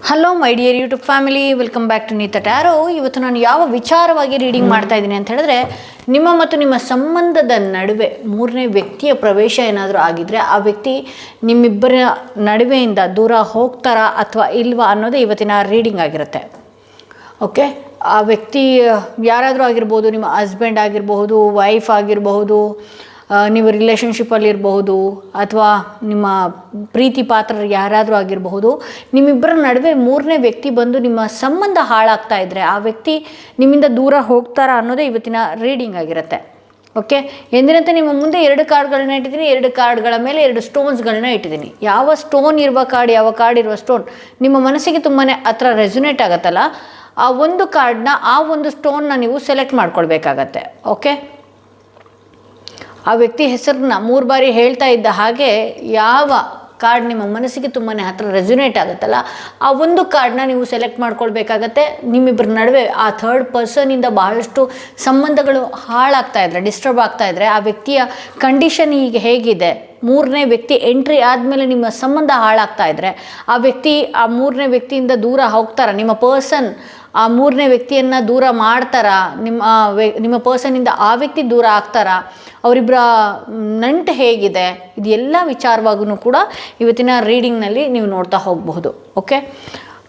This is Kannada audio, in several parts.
Hello my dear YouTube family, welcome back to Neeta tarot. ಇವತ್ತು ನಾನು ಯಾವ ವಿಚಾರವಾಗಿ ರೀಡಿಂಗ್ ಮಾಡ್ತಾ ಇದ್ದೀನಿ ಅಂತ ಹೇಳಿದ್ರೆ, ನಿಮ್ಮ ಮತ್ತು ನಿಮ್ಮ ಸಂಬಂಧದ ನಡುವೆ ಮೂರನೇ ವ್ಯಕ್ತಿಯ ಪ್ರವೇಶ ಏನಾದರೂ ಆಗಿದ್ದರೆ ಆ ವ್ಯಕ್ತಿ ನಿಮ್ಮಿಬ್ಬರ ನಡುವೆಯಿಂದ ದೂರ ಹೋಗ್ತಾರಾ ಅಥವಾ ಇಲ್ವಾ ಅನ್ನೋದೇ ಇವತ್ತಿನ ರೀಡಿಂಗ್ ಆಗಿರುತ್ತೆ. ಓಕೆ, ಆ ವ್ಯಕ್ತಿ ಯಾರಾದರೂ ಆಗಿರ್ಬೋದು, ನಿಮ್ಮ ಹಸ್ಬೆಂಡ್ ಆಗಿರಬಹುದು, ವೈಫ್ ಆಗಿರಬಹುದು, ನೀವು ರಿಲೇಷನ್ಶಿಪ್ಪಲ್ಲಿರಬಹುದು, ಅಥವಾ ನಿಮ್ಮ ಪ್ರೀತಿ ಪಾತ್ರರು ಯಾರಾದರೂ ಆಗಿರಬಹುದು. ನಿಮ್ಮಿಬ್ಬರ ನಡುವೆ ಮೂರನೇ ವ್ಯಕ್ತಿ ಬಂದು ನಿಮ್ಮ ಸಂಬಂಧ ಹಾಳಾಗ್ತಾ ಇದ್ದರೆ ಆ ವ್ಯಕ್ತಿ ನಿಮ್ಮಿಂದ ದೂರ ಹೋಗ್ತಾರಾ ಅನ್ನೋದೇ ಇವತ್ತಿನ ರೀಡಿಂಗ್ ಆಗಿರುತ್ತೆ. ಓಕೆ, ಎಂದಿನಂತೆ ನಿಮ್ಮ ಮುಂದೆ 2 ಕಾರ್ಡ್ಗಳನ್ನ ಇಟ್ಟಿದ್ದೀನಿ. 2 ಕಾರ್ಡ್ಗಳ ಮೇಲೆ 2 ಸ್ಟೋನ್ಸ್ಗಳನ್ನ ಇಟ್ಟಿದ್ದೀನಿ. ಯಾವ ಸ್ಟೋನ್ ಇರುವ ಕಾರ್ಡ್, ಯಾವ ಕಾರ್ಡ್ ಇರುವ ಸ್ಟೋನ್ ನಿಮ್ಮ ಮನಸ್ಸಿಗೆ ತುಂಬಾ ಹತ್ರ ರೆಸೊನೇಟ್ ಆಗುತ್ತಲ್ಲ, ಆ ಒಂದು ಕಾರ್ಡ್ನ, ಆ ಒಂದು ಸ್ಟೋನ್ನ ನೀವು ಸೆಲೆಕ್ಟ್ ಮಾಡ್ಕೊಳ್ಬೇಕಾಗತ್ತೆ. ಓಕೆ, ಆ ವ್ಯಕ್ತಿ ಹೆಸರನ್ನ 3 ಬಾರಿ ಹೇಳ್ತಾ ಇದ್ದ ಹಾಗೆ ಯಾವ ಕಾರ್ಡ್ ನಿಮ್ಮ ಮನಸ್ಸಿಗೆ ತುಂಬಾ ಹತ್ರ ರೆಸೊನೇಟ್ ಆಗುತ್ತಲ್ಲ, ಆ ಒಂದು ಕಾರ್ಡ್ನ ನೀವು ಸೆಲೆಕ್ಟ್ ಮಾಡ್ಕೊಳ್ಬೇಕಾಗತ್ತೆ. ನಿಮ್ಮಿಬ್ಬರ ನಡುವೆ ಆ ಥರ್ಡ್ ಪರ್ಸನಿಂದ ಬಹಳಷ್ಟು ಸಂಬಂಧಗಳು ಹಾಳಾಗ್ತಾ ಇದ್ರೆ, ಡಿಸ್ಟರ್ಬ್ ಆಗ್ತಾ ಇದ್ರೆ, ಆ ವ್ಯಕ್ತಿಯ ಕಂಡೀಷನ್ ಈಗ ಹೇಗಿದೆ, ಮೂರನೇ ವ್ಯಕ್ತಿ ಎಂಟ್ರಿ ಆದಮೇಲೆ ನಿಮ್ಮ ಸಂಬಂಧ ಹಾಳಾಗ್ತಾ ಇದ್ದರೆ ಆ ವ್ಯಕ್ತಿ ಆ ಮೂರನೇ ವ್ಯಕ್ತಿಯಿಂದ ದೂರ ಹೋಗ್ತಾರ, ನಿಮ್ಮ ಪರ್ಸನ್ ಆ ಮೂರನೇ ವ್ಯಕ್ತಿಯನ್ನು ದೂರ ಮಾಡ್ತಾರ, ನಿಮ್ಮ ಪರ್ಸನಿಂದ ಆ ವ್ಯಕ್ತಿ ದೂರ ಆಗ್ತಾರ, ಅವರಿಬ್ಬರ ನಂಟು ಹೇಗಿದೆ, ಇದು ಎಲ್ಲ ವಿಚಾರವಾಗೂ ಕೂಡ ಇವತ್ತಿನ ರೀಡಿಂಗ್ನಲ್ಲಿ ನೀವು ನೋಡ್ತಾ ಹೋಗಬಹುದು. ಓಕೆ,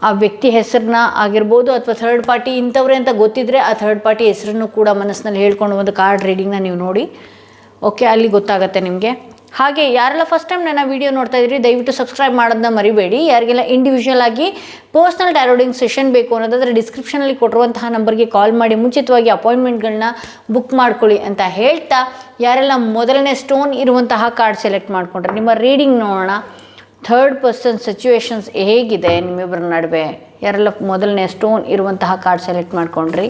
ಆ ವ್ಯಕ್ತಿ ಹೆಸರನ್ನ ಆಗಿರ್ಬೋದು ಅಥವಾ ಥರ್ಡ್ ಪಾರ್ಟಿ ಇಂಥವ್ರೆ ಅಂತ ಗೊತ್ತಿದ್ರೆ ಆ ಥರ್ಡ್ ಪಾರ್ಟಿ ಹೆಸರನ್ನು ಕೂಡ ಮನಸ್ಸಿನಲ್ಲಿ ಹೇಳ್ಕೊಂಡು ಒಂದು ಕಾರ್ಡ್ ರೀಡಿಂಗ್ನ ನೀವು ನೋಡಿ. ಓಕೆ, ಅಲ್ಲಿ ಗೊತ್ತಾಗುತ್ತೆ ನಿಮಗೆ. ಹಾಗೆ ಯಾರೆಲ್ಲ ಫಸ್ಟ್ ಟೈಮ್ ನನ್ನ ವೀಡಿಯೋ ನೋಡ್ತಾ ಇದ್ದೀರಿ, ದಯವಿಟ್ಟು ಸಬ್ಸ್ಕ್ರೈಬ್ ಮಾಡೋದನ್ನ ಮರಿಬೇಡಿ. ಯಾರಿಗೆಲ್ಲ ಇಂಡಿವಿಜುವಲ್ ಆಗಿ ಪರ್ಸ್ನಲ್ ಟ್ಯಾರೋಡಿಂಗ್ ಸೆಷನ್ ಬೇಕು ಅನ್ನೋದಾದರೆ ಡಿಸ್ಕ್ರಿಪ್ಷನಲ್ಲಿ ಕೊಟ್ಟಿರುವಂತಹ ನಂಬರ್ಗೆ ಕಾಲ್ ಮಾಡಿ ಮುಂಚಿತವಾಗಿ ಅಪಾಯಿಂಟ್ಮೆಂಟ್ಗಳನ್ನ ಬುಕ್ ಮಾಡ್ಕೊಳ್ಳಿ ಅಂತ ಹೇಳ್ತಾ, ಯಾರೆಲ್ಲ ಮೊದಲನೇ ಸ್ಟೋನ್ ಇರುವಂತಹ ಕಾರ್ಡ್ ಸೆಲೆಕ್ಟ್ ಮಾಡಿಕೊಂಡ್ರೆ ನಿಮ್ಮ ರೀಡಿಂಗ್ ನೋಡೋಣ. ಥರ್ಡ್ ಪರ್ಸನ್ ಸಿಚುವೇಶನ್ಸ್ ಹೇಗಿದೆ ನಿಮ್ಮಿಬ್ಬರ ನಡುವೆ? ಯಾರೆಲ್ಲ ಮೊದಲನೇ ಸ್ಟೋನ್ ಇರುವಂತಹ ಕಾರ್ಡ್ ಸೆಲೆಕ್ಟ್ ಮಾಡ್ಕೊಂಡ್ರಿ,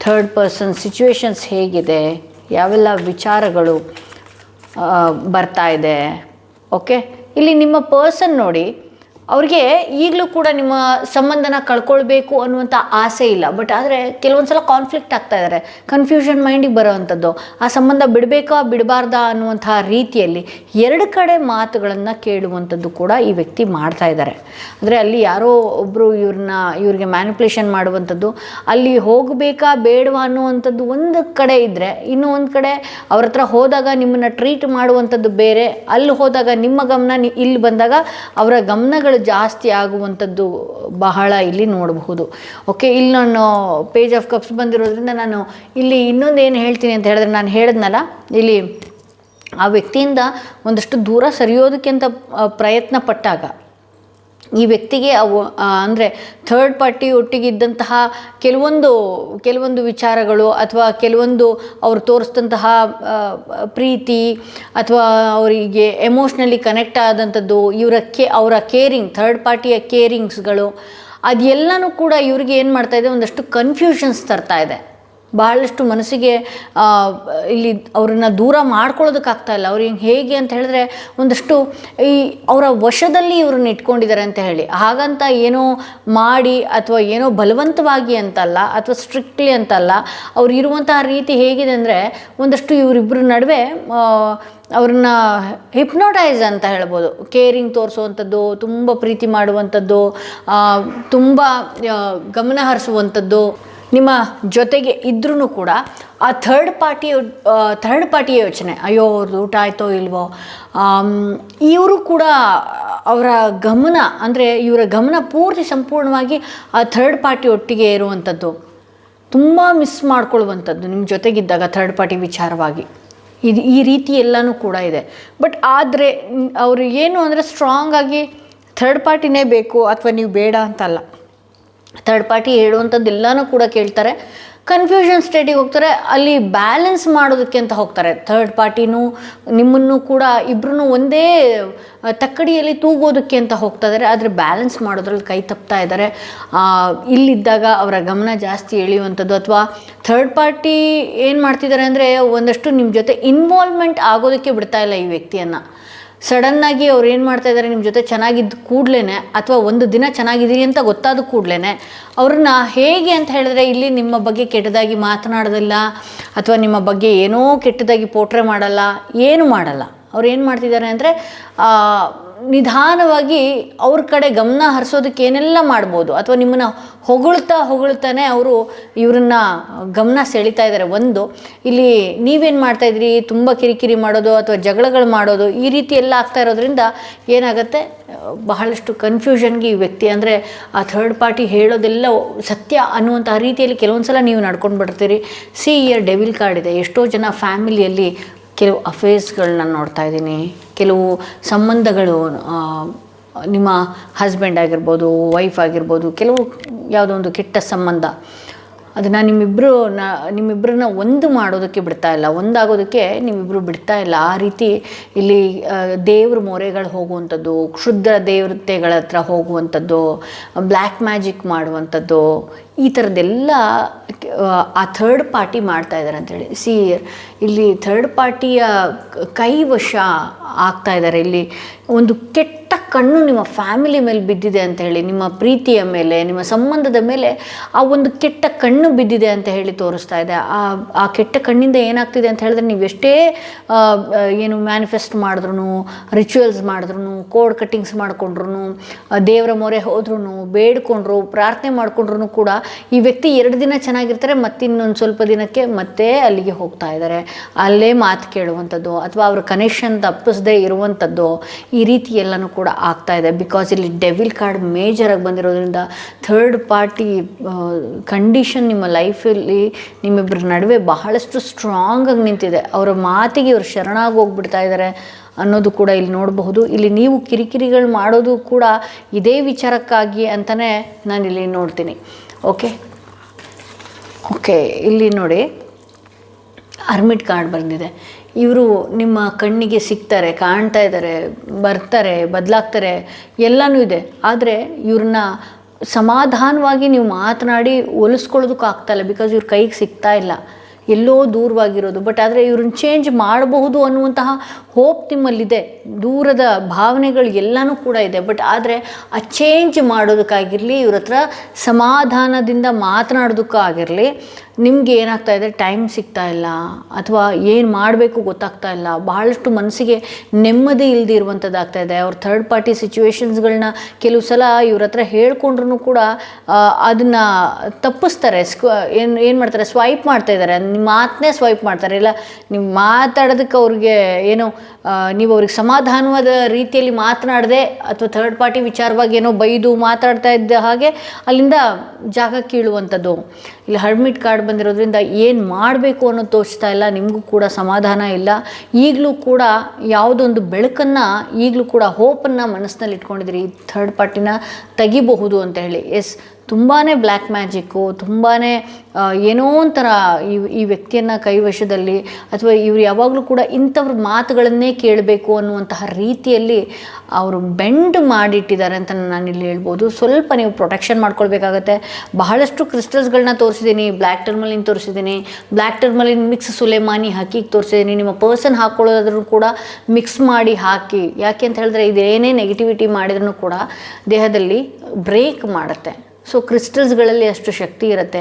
ಥರ್ಡ್ ಪರ್ಸನ್ ಸಿಚುವೇಶನ್ಸ್ ಹೇಗಿದೆ, ಯಾವೆಲ್ಲ ವಿಚಾರಗಳು ಬರ್ತಾ ಇದೆ? ಓಕೆ, ಇಲ್ಲಿ ನಿಮ್ಮ ಪರ್ಸನ್ ನೋಡಿ, ಅವ್ರಿಗೆ ಈಗಲೂ ಕೂಡ ನಿಮ್ಮ ಸಂಬಂಧನ ಕಳ್ಕೊಳ್ಬೇಕು ಅನ್ನುವಂಥ ಆಸೆ ಇಲ್ಲ. ಬಟ್ ಆದರೆ ಕೆಲವೊಂದು ಸಲ ಕಾನ್ಫ್ಲಿಕ್ಟ್ ಆಗ್ತಾ ಇದ್ದಾರೆ, ಕನ್ಫ್ಯೂಷನ್ ಮೈಂಡಿಗೆ ಬರೋವಂಥದ್ದು, ಆ ಸಂಬಂಧ ಬಿಡಬೇಕಾ ಬಿಡಬಾರ್ದಾ ಅನ್ನುವಂಥ ರೀತಿಯಲ್ಲಿ 2 ಕಡೆ ಮಾತುಗಳನ್ನು ಕೇಳುವಂಥದ್ದು ಕೂಡ ಈ ವ್ಯಕ್ತಿ ಮಾಡ್ತಾ ಇದ್ದಾರೆ. ಅಂದರೆ ಅಲ್ಲಿ ಯಾರೋ ಒಬ್ಬರು ಇವ್ರಿಗೆ ಮ್ಯಾನಿಪ್ಯುಲೇಷನ್ ಮಾಡುವಂಥದ್ದು, ಅಲ್ಲಿ ಹೋಗಬೇಕಾ ಬೇಡವಾ ಅನ್ನುವಂಥದ್ದು ಒಂದು ಕಡೆ ಇದ್ದರೆ, ಇನ್ನೂ ಒಂದು ಕಡೆ ಅವ್ರ ಹತ್ರ ಹೋದಾಗ ನಿಮ್ಮನ್ನು ಟ್ರೀಟ್ ಮಾಡುವಂಥದ್ದು ಬೇರೆ, ಅಲ್ಲಿ ಹೋದಾಗ ನಿಮ್ಮ ಗಮನ ಇಲ್ಲಿ ಬಂದಾಗ ಅವರ ಗಮನಗಳು ಜಾಸ್ತಿ ಆಗುವಂಥದ್ದು ಬಹಳ ಇಲ್ಲಿ ನೋಡಬಹುದು. ಓಕೆ, ಇಲ್ಲಿ ನಾನು ಪೇಜ್ ಆಫ್ ಕಪ್ಸ್ ಬಂದಿರೋದ್ರಿಂದ ನಾನು ಇಲ್ಲಿ ಇನ್ನೊಂದು ಏನು ಹೇಳ್ತೀನಿ ಅಂತ ಹೇಳಿದ್ರೆ, ನಾನು ಹೇಳಿದ್ನಲ್ಲ, ಇಲ್ಲಿ ಆ ವ್ಯಕ್ತಿಯಿಂದ ಒಂದಷ್ಟು ದೂರ ಸರಿಯೋದಕ್ಕೆ ಅಂತ ಪ್ರಯತ್ನ ಪಟ್ಟಾಗ ಈ ವ್ಯಕ್ತಿಗೆ ಅಂದರೆ ಥರ್ಡ್ ಪಾರ್ಟಿ ಒಟ್ಟಿಗೆ ಇದ್ದಂತಹ ಕೆಲವೊಂದು ವಿಚಾರಗಳು ಅಥವಾ ಕೆಲವೊಂದು ಅವ್ರು ತೋರಿಸಿದಂತಹ ಪ್ರೀತಿ ಅಥವಾ ಅವರಿಗೆ ಎಮೋಷ್ನಲಿ ಕನೆಕ್ಟ್ ಆದಂಥದ್ದು, ಅವರ ಕೇರಿಂಗ್, ಥರ್ಡ್ ಪಾರ್ಟಿಯ ಕೇರಿಂಗ್ಸ್ಗಳು, ಅದೆಲ್ಲನೂ ಕೂಡ ಇವ್ರಿಗೆ ಏನು ಮಾಡ್ತಾಯಿದೆ, ಒಂದಷ್ಟು ಕನ್ಫ್ಯೂಷನ್ಸ್ ತರ್ತಾ ಇದೆ. ಬಹಳಷ್ಟು ಮನಸ್ಸಿಗೆ ಇಲ್ಲಿ ಅವ್ರನ್ನ ದೂರ ಮಾಡ್ಕೊಳ್ಳೋದಕ್ಕಾಗ್ತಾ ಇಲ್ಲ. ಅವ್ರಿಗೆ ಹೇಗೆ ಅಂತ ಹೇಳಿದ್ರೆ, ಒಂದಷ್ಟು ಅವರ ವಶದಲ್ಲಿ ಇವ್ರನ್ನ ಇಟ್ಕೊಂಡಿದ್ದಾರೆ ಅಂತ ಹೇಳಿ, ಹಾಗಂತ ಏನೋ ಮಾಡಿ ಅಥವಾ ಏನೋ ಬಲವಂತವಾಗಿ ಅಂತಲ್ಲ ಅಥವಾ ಸ್ಟ್ರಿಕ್ಟ್ಲಿ ಅಂತಲ್ಲ, ಅವ್ರು ಇರುವಂತಹ ರೀತಿ ಹೇಗಿದೆ ಅಂದರೆ, ಒಂದಷ್ಟು ಇವರಿಬ್ಬರ ನಡುವೆ ಅವ್ರನ್ನ ಹಿಪ್ನೋಟೈಸ್ ಅಂತ ಹೇಳ್ಬೋದು, ಕೇರಿಂಗ್ ತೋರಿಸುವಂಥದ್ದು, ತುಂಬ ಪ್ರೀತಿ ಮಾಡುವಂಥದ್ದು, ತುಂಬ ಗಮನ ಹರಿಸುವಂಥದ್ದು, ನಿಮ್ಮ ಜೊತೆಗೆ ಇದ್ರೂ ಕೂಡ ಆ ಥರ್ಡ್ ಪಾರ್ಟಿಯ ಯೋಚನೆ, ಅಯ್ಯೋ ಅವ್ರದ್ದು ಊಟ ಆಯಿತೋ ಇಲ್ವೋ, ಇವರು ಕೂಡ ಅವರ ಗಮನ, ಅಂದರೆ ಇವರ ಗಮನ ಪೂರ್ತಿ ಸಂಪೂರ್ಣವಾಗಿ ಆ ಥರ್ಡ್ ಪಾರ್ಟಿ ಒಟ್ಟಿಗೆ ಇರುವಂಥದ್ದು, ತುಂಬ ಮಿಸ್ ಮಾಡ್ಕೊಳ್ಳುವಂಥದ್ದು ನಿಮ್ಮ ಜೊತೆಗಿದ್ದಾಗ ಥರ್ಡ್ ಪಾರ್ಟಿ ವಿಚಾರವಾಗಿ. ಈ ರೀತಿ ಎಲ್ಲನೂ ಕೂಡ ಇದೆ. ಬಟ್ ಆದರೆ ಅವರು ಏನು ಅಂದರೆ, ಸ್ಟ್ರಾಂಗಾಗಿ ಥರ್ಡ್ ಪಾರ್ಟಿನೇ ಬೇಕು ಅಥವಾ ನೀವು ಬೇಡ ಅಂತಲ್ಲ, ಥರ್ಡ್ ಪಾರ್ಟಿ ಹೇಳುವಂಥದ್ದು ಎಲ್ಲನೂ ಕೂಡ ಕೇಳ್ತಾರೆ. ಕನ್ಫ್ಯೂಷನ್ ಸ್ಟೇಟಿಗೆ ಹೋಗ್ತಾರೆ, ಅಲ್ಲಿ ಬ್ಯಾಲೆನ್ಸ್ ಮಾಡೋದಕ್ಕೆ ಅಂತ ಹೋಗ್ತಾರೆ. ಥರ್ಡ್ ಪಾರ್ಟಿನೂ ನಿಮ್ಮನ್ನು ಕೂಡ ಇಬ್ಬರೂ ಒಂದೇ ತಕ್ಕಡಿಯಲ್ಲಿ ತೂಗೋದಕ್ಕೆ ಅಂತ ಹೋಗ್ತಾ ಇದ್ದಾರೆ, ಆದರೆ ಬ್ಯಾಲೆನ್ಸ್ ಮಾಡೋದ್ರಲ್ಲಿ ಕೈ ತಪ್ತಾ ಇದ್ದಾರೆ. ಇಲ್ಲಿದ್ದಾಗ ಅವರ ಗಮನ ಜಾಸ್ತಿ ಎಳೆಯುವಂಥದ್ದು, ಅಥವಾ ಥರ್ಡ್ ಪಾರ್ಟಿ ಏನು ಮಾಡ್ತಿದ್ದಾರೆ ಅಂದರೆ, ಒಂದಷ್ಟು ನಿಮ್ಮ ಜೊತೆ ಇನ್ವಾಲ್ವ್ಮೆಂಟ್ ಆಗೋದಕ್ಕೆ ಬಿಡ್ತಾ ಇಲ್ಲ ಈ ವ್ಯಕ್ತಿಯನ್ನು. ಸಡನ್ನಾಗಿ ಅವ್ರು ಏನು ಮಾಡ್ತಾ ಇದ್ದಾರೆ, ನಿಮ್ಮ ಜೊತೆ ಚೆನ್ನಾಗಿದ್ದ ಕೂಡಲೇ ಅಥವಾ ಒಂದು ದಿನ ಚೆನ್ನಾಗಿದ್ದೀರಿ ಅಂತ ಗೊತ್ತಾದ ಕೂಡಲೇ ಅವ್ರನ್ನ ಹೇಗೆ ಅಂತ ಹೇಳಿದ್ರೆ, ಇಲ್ಲಿ ನಿಮ್ಮ ಬಗ್ಗೆ ಕೆಟ್ಟದಾಗಿ ಮಾತನಾಡೋದಿಲ್ಲ ಅಥವಾ ನಿಮ್ಮ ಬಗ್ಗೆ ಏನೋ ಕೆಟ್ಟದಾಗಿ ಪೋಟ್ರೆ ಮಾಡಲ್ಲ, ಏನು ಮಾಡಲ್ಲ. ಅವ್ರು ಏನು ಮಾಡ್ತಿದ್ದಾರೆ ಅಂದರೆ, ನಿಧಾನವಾಗಿ ಅವ್ರ ಕಡೆ ಗಮನ ಹರಿಸೋದಕ್ಕೆ ಏನೆಲ್ಲ ಮಾಡ್ಬೋದು, ಅಥವಾ ನಿಮ್ಮನ್ನು ಹೊಗಳ್ತಾನೆ ಅವರು ಇವ್ರನ್ನ ಗಮನ ಸೆಳೀತಾ ಇದ್ದಾರೆ. ಒಂದು, ಇಲ್ಲಿ ನೀವೇನು ಮಾಡ್ತಾಯಿದ್ರಿ, ತುಂಬ ಕಿರಿಕಿರಿ ಮಾಡೋದು ಅಥವಾ ಜಗಳಗಳು ಮಾಡೋದು ಈ ರೀತಿ ಎಲ್ಲ ಆಗ್ತಾ ಇರೋದ್ರಿಂದ ಏನಾಗುತ್ತೆ, ಬಹಳಷ್ಟು ಕನ್ಫ್ಯೂಷನ್ಗೆ ಈ ವ್ಯಕ್ತಿ, ಅಂದರೆ ಆ ಥರ್ಡ್ ಪಾರ್ಟಿ ಹೇಳೋದೆಲ್ಲ ಸತ್ಯ ಅನ್ನುವಂತಹ ರೀತಿಯಲ್ಲಿ ಕೆಲವೊಂದು ಸಲ ನೀವು ನಡ್ಕೊಂಡು ಬಿಡ್ತೀರಿ. ಸಿ ಇಯರ್ ಡೆವಿಲ್ ಕಾರ್ಡ್ ಇದೆ. ಎಷ್ಟೋ ಜನ ಫ್ಯಾಮಿಲಿಯಲ್ಲಿ ಕೆಲವು ಅಫೇರ್ಸ್ಗಳನ್ನ ನೋಡ್ತಾ ಇದ್ದೀನಿ, ಕೆಲವು ಸಂಬಂಧಗಳು, ನಿಮ್ಮ ಹಸ್ಬೆಂಡ್ ಆಗಿರ್ಬೋದು, ವೈಫ್ ಆಗಿರ್ಬೋದು, ಕೆಲವು ಯಾವುದೋ ಒಂದು ಕೆಟ್ಟ ಸಂಬಂಧ, ಅದನ್ನು ನಿಮ್ಮಿಬ್ಬರನ್ನ ಒಂದು ಮಾಡೋದಕ್ಕೆ ಬಿಡ್ತಾ ಇಲ್ಲ, ಒಂದಾಗೋದಕ್ಕೆ ನಿಮ್ಮಿಬ್ಬರು ಬಿಡ್ತಾ ಇಲ್ಲ. ಆ ರೀತಿ ಇಲ್ಲಿ ದೇವ್ರ ಮೊರೆಗಳು ಹೋಗುವಂಥದ್ದು, ಕ್ಷುದ್ರ ದೇವತೆಗಳ ಹತ್ರ ಹೋಗುವಂಥದ್ದು, ಬ್ಲ್ಯಾಕ್ ಮ್ಯಾಜಿಕ್ ಮಾಡುವಂಥದ್ದು, ಈ ಥರದ್ದೆಲ್ಲ ಆ ಥರ್ಡ್ ಪಾರ್ಟಿ ಮಾಡ್ತಾ ಇದ್ದಾರೆ ಅಂಥೇಳಿ. ಇಲ್ಲಿ ಥರ್ಡ್ ಪಾರ್ಟಿಯ ಕೈವಶ ಆಗ್ತಾ ಇದ್ದಾರೆ. ಇಲ್ಲಿ ಒಂದು ಕೆಟ್ಟ ಕಣ್ಣು ನಿಮ್ಮ ಫ್ಯಾಮಿಲಿ ಮೇಲೆ ಬಿದ್ದಿದೆ ಅಂತ ಹೇಳಿ, ನಿಮ್ಮ ಪ್ರೀತಿಯ ಮೇಲೆ, ನಿಮ್ಮ ಸಂಬಂಧದ ಮೇಲೆ ಆ ಒಂದು ಕೆಟ್ಟ ಕಣ್ಣು ಬಿದ್ದಿದೆ ಅಂತ ಹೇಳಿ ತೋರಿಸ್ತಾ ಇದೆ. ಆ ಕೆಟ್ಟ ಕಣ್ಣಿಂದ ಏನಾಗ್ತಿದೆ ಅಂತ ಹೇಳಿದ್ರೆ, ನೀವು ಎಷ್ಟೇ ಏನು ಮ್ಯಾನಿಫೆಸ್ಟ್ ಮಾಡಿದ್ರು, ರಿಚುವಲ್ಸ್ ಮಾಡಿದ್ರು, ಕೋಡ್ ಕಟ್ಟಿಂಗ್ಸ್ ಮಾಡಿಕೊಂಡ್ರು, ದೇವರ ಮೊರೆ ಹೋದ್ರೂ, ಬೇಡ್ಕೊಂಡ್ರು, ಪ್ರಾರ್ಥನೆ ಮಾಡಿಕೊಂಡ್ರು ಕೂಡ ಈ ವ್ಯಕ್ತಿ 2 ದಿನ ಚೆನ್ನಾಗಿರ್ತಾರೆ, ಮತ್ತಿನ್ನೊಂದು ಸ್ವಲ್ಪ ದಿನಕ್ಕೆ ಮತ್ತೆ ಅಲ್ಲಿಗೆ ಹೋಗ್ತಾ ಇದ್ದಾರೆ. ಅಲ್ಲೇ ಮಾತು ಕೇಳುವಂಥದ್ದು ಅಥವಾ ಅವ್ರ ಕನೆಕ್ಷನ್ ತಪ್ಪಿಸದೇ ಇರುವಂಥದ್ದು, ಈ ರೀತಿ ಎಲ್ಲನೂ ಕೂಡ ಆಗ್ತಾ ಇದೆ. ಬಿಕಾಸ್ ಇಲ್ಲಿ ಡೆವಿಲ್ ಕಾರ್ಡ್ ಮೇಜರಾಗಿ ಬಂದಿರೋದ್ರಿಂದ ಥರ್ಡ್ ಪಾರ್ಟಿ ಕಂಡೀಷನ್ ನಿಮ್ಮ ಲೈಫಲ್ಲಿ ನಿಮ್ಮಿಬ್ಬರ ನಡುವೆ ಬಹಳಷ್ಟು ಸ್ಟ್ರಾಂಗಾಗಿ ನಿಂತಿದೆ. ಅವರ ಮಾತಿಗೆ ಇವರು ಶರಣಾಗಿ ಹೋಗ್ಬಿಡ್ತಾ ಇದ್ದಾರೆ ಅನ್ನೋದು ಕೂಡ ಇಲ್ಲಿ ನೋಡಬಹುದು. ಇಲ್ಲಿ ನೀವು ಕಿರಿಕಿರಿಗಳು ಮಾಡೋದು ಕೂಡ ಇದೇ ವಿಚಾರಕ್ಕಾಗಿ ಅಂತಲೇ ನಾನಿಲ್ಲಿ ನೋಡ್ತೀನಿ. ಓಕೆ ಇಲ್ಲಿ ನೋಡಿ, ಹರ್ಮಿಟ್ ಕಾರ್ಡ್ ಬಂದಿದೆ. ಇವರು ನಿಮ್ಮ ಕಣ್ಣಿಗೆ ಸಿಗ್ತಾರೆ, ಕಾಣ್ತಾ ಇದ್ದಾರೆ, ಬರ್ತಾರೆ, ಬದಲಾಗ್ತಾರೆ, ಎಲ್ಲನೂ ಇದೆ. ಆದರೆ ಇವ್ರನ್ನ ಸಮಾಧಾನವಾಗಿ ನೀವು ಮಾತನಾಡಿ ಒಲಿಸ್ಕೊಳ್ಳೋದಕ್ಕೂ ಆಗ್ತಾಯಿಲ್ಲ. ಬಿಕಾಸ್ ಇವ್ರ ಕೈಗೆ ಸಿಗ್ತಾ ಇಲ್ಲ, ಎಲ್ಲೋ ದೂರವಾಗಿರೋದು. ಬಟ್ ಆದರೆ ಇವ್ರನ್ನ ಚೇಂಜ್ ಮಾಡಬಹುದು ಅನ್ನುವಂತಹ ಹೋಪ್ ನಿಮ್ಮಲ್ಲಿದೆ, ದೂರದ ಭಾವನೆಗಳು ಎಲ್ಲನೂ ಕೂಡ ಇದೆ. ಬಟ್ ಆದರೆ ಆ ಚೇಂಜ್ ಮಾಡೋದಕ್ಕಾಗಿರಲಿ, ಇವ್ರ ಹತ್ರ ಸಮಾಧಾನದಿಂದ ಮಾತನಾಡೋದಕ್ಕಾಗಿರಲಿ, ನಿಮ್ಗೆ ಏನಾಗ್ತಾ ಇದೆ, ಟೈಮ್ ಸಿಗ್ತಾ ಇಲ್ಲ, ಅಥವಾ ಏನು ಮಾಡಬೇಕು ಗೊತ್ತಾಗ್ತಾ ಇಲ್ಲ, ಬಹಳಷ್ಟು ಮನಸ್ಸಿಗೆ ನೆಮ್ಮದಿ ಇಲ್ಲದೆ ಇರುವಂಥದ್ದು ಆಗ್ತಾ ಇದೆ. ಅವ್ರ ಥರ್ಡ್ ಪಾರ್ಟಿ ಸಿಚುವೇಶನ್ಸ್ಗಳನ್ನ ಕೆಲವು ಸಲ ಇವ್ರ ಹತ್ರ ಹೇಳ್ಕೊಂಡ್ರೂ ಕೂಡ ಅದನ್ನು ತಪ್ಪಿಸ್ತಾರೆ. ಏನು ಮಾಡ್ತಾರೆ, ಸ್ವೈಪ್ ಮಾಡ್ತಾ ಇದ್ದಾರೆ, ನಿಮ್ಮ ಮಾತನ್ನೇ ಸ್ವೈಪ್ ಮಾಡ್ತಾರೆ. ಇಲ್ಲ, ನೀವು ಮಾತಾಡೋದಕ್ಕೆ ಅವ್ರಿಗೆ ಏನೋ ನೀವು ಅವ್ರಿಗೆ ಸಮಾಧಾನವಾದ ರೀತಿಯಲ್ಲಿ ಮಾತನಾಡದೆ ಅಥವಾ ಥರ್ಡ್ ಪಾರ್ಟಿ ವಿಚಾರವಾಗಿ ಏನೋ ಬೈದು ಮಾತಾಡ್ತಾ ಇದ್ದ ಹಾಗೆ ಅಲ್ಲಿಂದ ಜಾಗ ಕೀಳುವಂಥದ್ದು. ಇಲ್ಲಿ ಹರ್ಮಿಟ್ ಕಾರ್ಡ್ ಬಂದಿರೋದ್ರಿಂದ ಏನು ಮಾಡಬೇಕು ಅನ್ನೋದು ತೋರಿಸ್ತಾ ಇಲ್ಲ, ನಿಮಗೂ ಕೂಡ ಸಮಾಧಾನ ಇಲ್ಲ. ಈಗಲೂ ಕೂಡ ಯಾವುದೊಂದು ಬೆಳಕನ್ನು, ಈಗಲೂ ಕೂಡ ಹೋಪನ್ನು ಮನಸ್ಸಿನಲ್ಲಿ ಇಟ್ಕೊಂಡಿದ್ದೀರಿ, ಥರ್ಡ್ ಪಾರ್ಟಿನ ತೆಗಿಬಹುದು ಅಂತ ಹೇಳಿ. ತುಂಬಾ ಬ್ಲ್ಯಾಕ್ ಮ್ಯಾಜಿಕ್ಕು, ತುಂಬಾ ಏನೋ ಒಂಥರ ಈ ವ್ಯಕ್ತಿಯನ್ನು ಕೈವಶದಲ್ಲಿ, ಅಥವಾ ಇವರು ಯಾವಾಗಲೂ ಕೂಡ ಇಂಥವ್ರ ಮಾತುಗಳನ್ನೇ ಕೇಳಬೇಕು ಅನ್ನುವಂತಹ ರೀತಿಯಲ್ಲಿ ಅವರು ಬೆಂಡ್ ಮಾಡಿಟ್ಟಿದ್ದಾರೆ ಅಂತ ನಾನಿಲ್ಲಿ ಹೇಳ್ಬೋದು. ಸ್ವಲ್ಪ ನೀವು ಪ್ರೊಟೆಕ್ಷನ್ ಮಾಡ್ಕೊಳ್ಬೇಕಾಗತ್ತೆ. ಬಹಳಷ್ಟು ಕ್ರಿಸ್ಟಲ್ಸ್ಗಳನ್ನ ತೋರಿಸಿದ್ದೀನಿ, ಬ್ಲ್ಯಾಕ್ ಟರ್ಮಲಿನ್ ತೋರಿಸಿದ್ದೀನಿ, ಬ್ಲ್ಯಾಕ್ ಟರ್ಮಲಿನ್ ಮಿಕ್ಸ್ ಸುಲೇಮಾನಿ ಹಾಕಿ ತೋರಿಸಿದ್ದೀನಿ. ನಿಮ್ಮ ಪರ್ಸನ್ ಹಾಕ್ಕೊಳ್ಳೋದಾದ್ರೂ ಕೂಡ ಮಿಕ್ಸ್ ಮಾಡಿ ಹಾಕಿ. ಯಾಕೆ ಅಂತ ಹೇಳಿದ್ರೆ, ಇದೇನೇ ನೆಗೆಟಿವಿಟಿ ಮಾಡಿದ್ರೂ ಕೂಡ ದೇಹದಲ್ಲಿ ಬ್ರೇಕ್ ಮಾಡುತ್ತೆ. ಸೊ ಕ್ರಿಸ್ಟಲ್ಸ್ಗಳಲ್ಲಿ ಅಷ್ಟು ಶಕ್ತಿ ಇರುತ್ತೆ.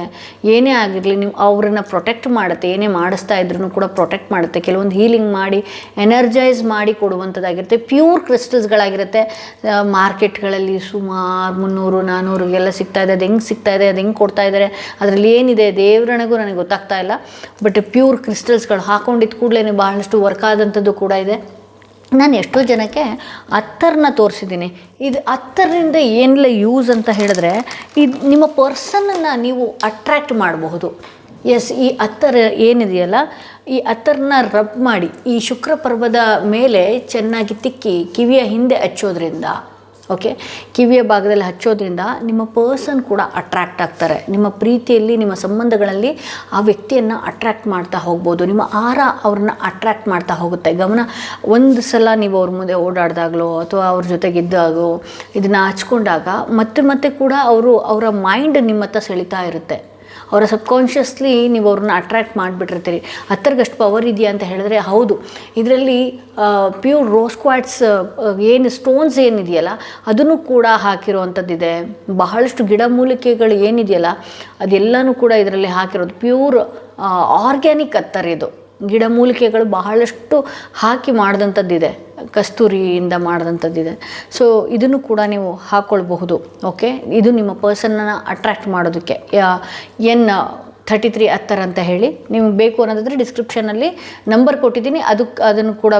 ಏನೇ ಆಗಿರಲಿ, ನೀವು ಅವ್ರನ್ನ ಪ್ರೊಟೆಕ್ಟ್ ಮಾಡುತ್ತೆ. ಏನೇ ಮಾಡಿಸ್ತಾ ಇದ್ರೂ ಕೂಡ ಪ್ರೊಟೆಕ್ಟ್ ಮಾಡುತ್ತೆ. ಕೆಲವೊಂದು ಹೀಲಿಂಗ್ ಮಾಡಿ ಎನರ್ಜೈಸ್ ಮಾಡಿ ಕೊಡುವಂಥದ್ದಾಗಿರುತ್ತೆ. ಪ್ಯೂರ್ ಕ್ರಿಸ್ಟಲ್ಸ್ಗಳಾಗಿರುತ್ತೆ. ಮಾರ್ಕೆಟ್ಗಳಲ್ಲಿ ಸುಮಾರು 300-400 ಎಲ್ಲ ಸಿಗ್ತಾ ಇದೆ. ಅದು ಹೆಂಗೆ ಸಿಗ್ತಾ ಇದೆ, ಅದು ಹೆಂಗೆ ಕೊಡ್ತಾ ಇದ್ದಾರೆ, ಅದರಲ್ಲಿ ಏನಿದೆ ದೇವ್ರಣೆಗೂ ನನಗೆ ಗೊತ್ತಾಗ್ತಾ ಇಲ್ಲ. ಬಟ್ ಪ್ಯೂರ್ ಕ್ರಿಸ್ಟಲ್ಸ್ಗಳು ಹಾಕೊಂಡಿದ್ದ ಕೂಡಲೇ ಬಹಳಷ್ಟು ವರ್ಕ್ ಆದಂಥದ್ದು ಕೂಡ ಇದೆ. ನಾನು ಎಷ್ಟೋ ಜನಕ್ಕೆ ಅತ್ತರನ್ನ ತೋರಿಸಿದ್ದೀನಿ. ಇದು ಅತ್ತರಿಂದ ಏನೆಲ್ಲ ಯೂಸ್ ಅಂತ ಹೇಳಿದ್ರೆ, ಇದು ನಿಮ್ಮ ಪರ್ಸನನ್ನು ನೀವು ಅಟ್ರ್ಯಾಕ್ಟ್ ಮಾಡಬಹುದು. ಈ ಅತ್ತರ ಏನಿದೆಯಲ್ಲ, ಈ ಅತ್ತರನ್ನ ರಬ್ ಮಾಡಿ ಈ ಶುಕ್ರ ಪರ್ವದ ಮೇಲೆ ಚೆನ್ನಾಗಿ ತಿಕ್ಕಿ ಕಿವಿಯ ಹಿಂದೆ ಹಚ್ಚೋದ್ರಿಂದ, ಕಿವಿಯ ಭಾಗದಲ್ಲಿ ಹಚ್ಚೋದ್ರಿಂದ ನಿಮ್ಮ ಪರ್ಸನ್ ಕೂಡ ಅಟ್ರ್ಯಾಕ್ಟ್ ಆಗ್ತಾರೆ. ನಿಮ್ಮ ಪ್ರೀತಿಯಲ್ಲಿ, ನಿಮ್ಮ ಸಂಬಂಧಗಳಲ್ಲಿ ಆ ವ್ಯಕ್ತಿಯನ್ನು ಅಟ್ರ್ಯಾಕ್ಟ್ ಮಾಡ್ತಾ ಹೋಗ್ಬೋದು. ನಿಮ್ಮ ಆರ ಅವ್ರನ್ನ ಅಟ್ರ್ಯಾಕ್ಟ್ ಮಾಡ್ತಾ ಹೋಗುತ್ತೆ. ಗಮನ ಒಂದು ಸಲ ನೀವು ಅವ್ರ ಮುಂದೆ ಓಡಾಡಿದಾಗಲೋ ಅಥವಾ ಅವ್ರ ಜೊತೆಗಿದ್ದಾಗೋ ಇದನ್ನು ಹಚ್ಕೊಂಡಾಗ ಮತ್ತೆ ಕೂಡ ಅವರ ಮೈಂಡ್ ನಿಮ್ಮ ಹತ್ರ ಸೆಳಿತಾ ಇರುತ್ತೆ. ಅವರ ಸಬ್ಕಾನ್ಷಿಯಸ್ಲಿ ನೀವು ಅವ್ರನ್ನ ಅಟ್ರ್ಯಾಕ್ಟ್ ಮಾಡಿಬಿಟ್ಟಿರ್ತೀರಿ. ಹತ್ತರ್ಗಷ್ಟು ಪವರ್ ಇದೆಯಾ ಅಂತ ಹೇಳಿದ್ರೆ ಹೌದು. ಇದರಲ್ಲಿ ಪ್ಯೂರ್ ರೋಸ್ ಕ್ವಾಟ್ಸ್ ಏನು ಸ್ಟೋನ್ಸ್ ಏನಿದೆಯಲ್ಲ ಅದನ್ನು ಕೂಡ ಹಾಕಿರೋವಂಥದ್ದಿದೆ. ಬಹಳಷ್ಟು ಗಿಡಮೂಲಿಕೆಗಳು ಏನಿದೆಯಲ್ಲ ಅದೆಲ್ಲನೂ ಕೂಡ ಇದರಲ್ಲಿ ಹಾಕಿರೋದು. ಪ್ಯೂರ್ ಆರ್ಗ್ಯಾನಿಕ್ ಅತ್ತರ್ ಇದು. ಗಿಡಮೂಲಿಕೆಗಳು ಬಹಳಷ್ಟು ಹಾಕಿ ಮಾಡಿದಂಥದ್ದಿದೆ, ಕಸ್ತೂರಿಯಿಂದ ಮಾಡಿದಂಥದ್ದಿದೆ. ಸೊ ಇದನ್ನು ಕೂಡ ನೀವು ಹಾಕ್ಕೊಳ್ಬಹುದು. ಓಕೆ, ಇದು ನಿಮ್ಮ ಪರ್ಸನ್ನ ಅಟ್ರ್ಯಾಕ್ಟ್ ಮಾಡೋದಕ್ಕೆ N33 ಅತ್ತರ್ ಅಂತ ಹೇಳಿ. ನಿಮ್ಗೆ ಬೇಕು ಅನ್ನೋದಾದರೆ ಡಿಸ್ಕ್ರಿಪ್ಷನಲ್ಲಿ ನಂಬರ್ ಕೊಟ್ಟಿದ್ದೀನಿ, ಅದನ್ನು ಕೂಡ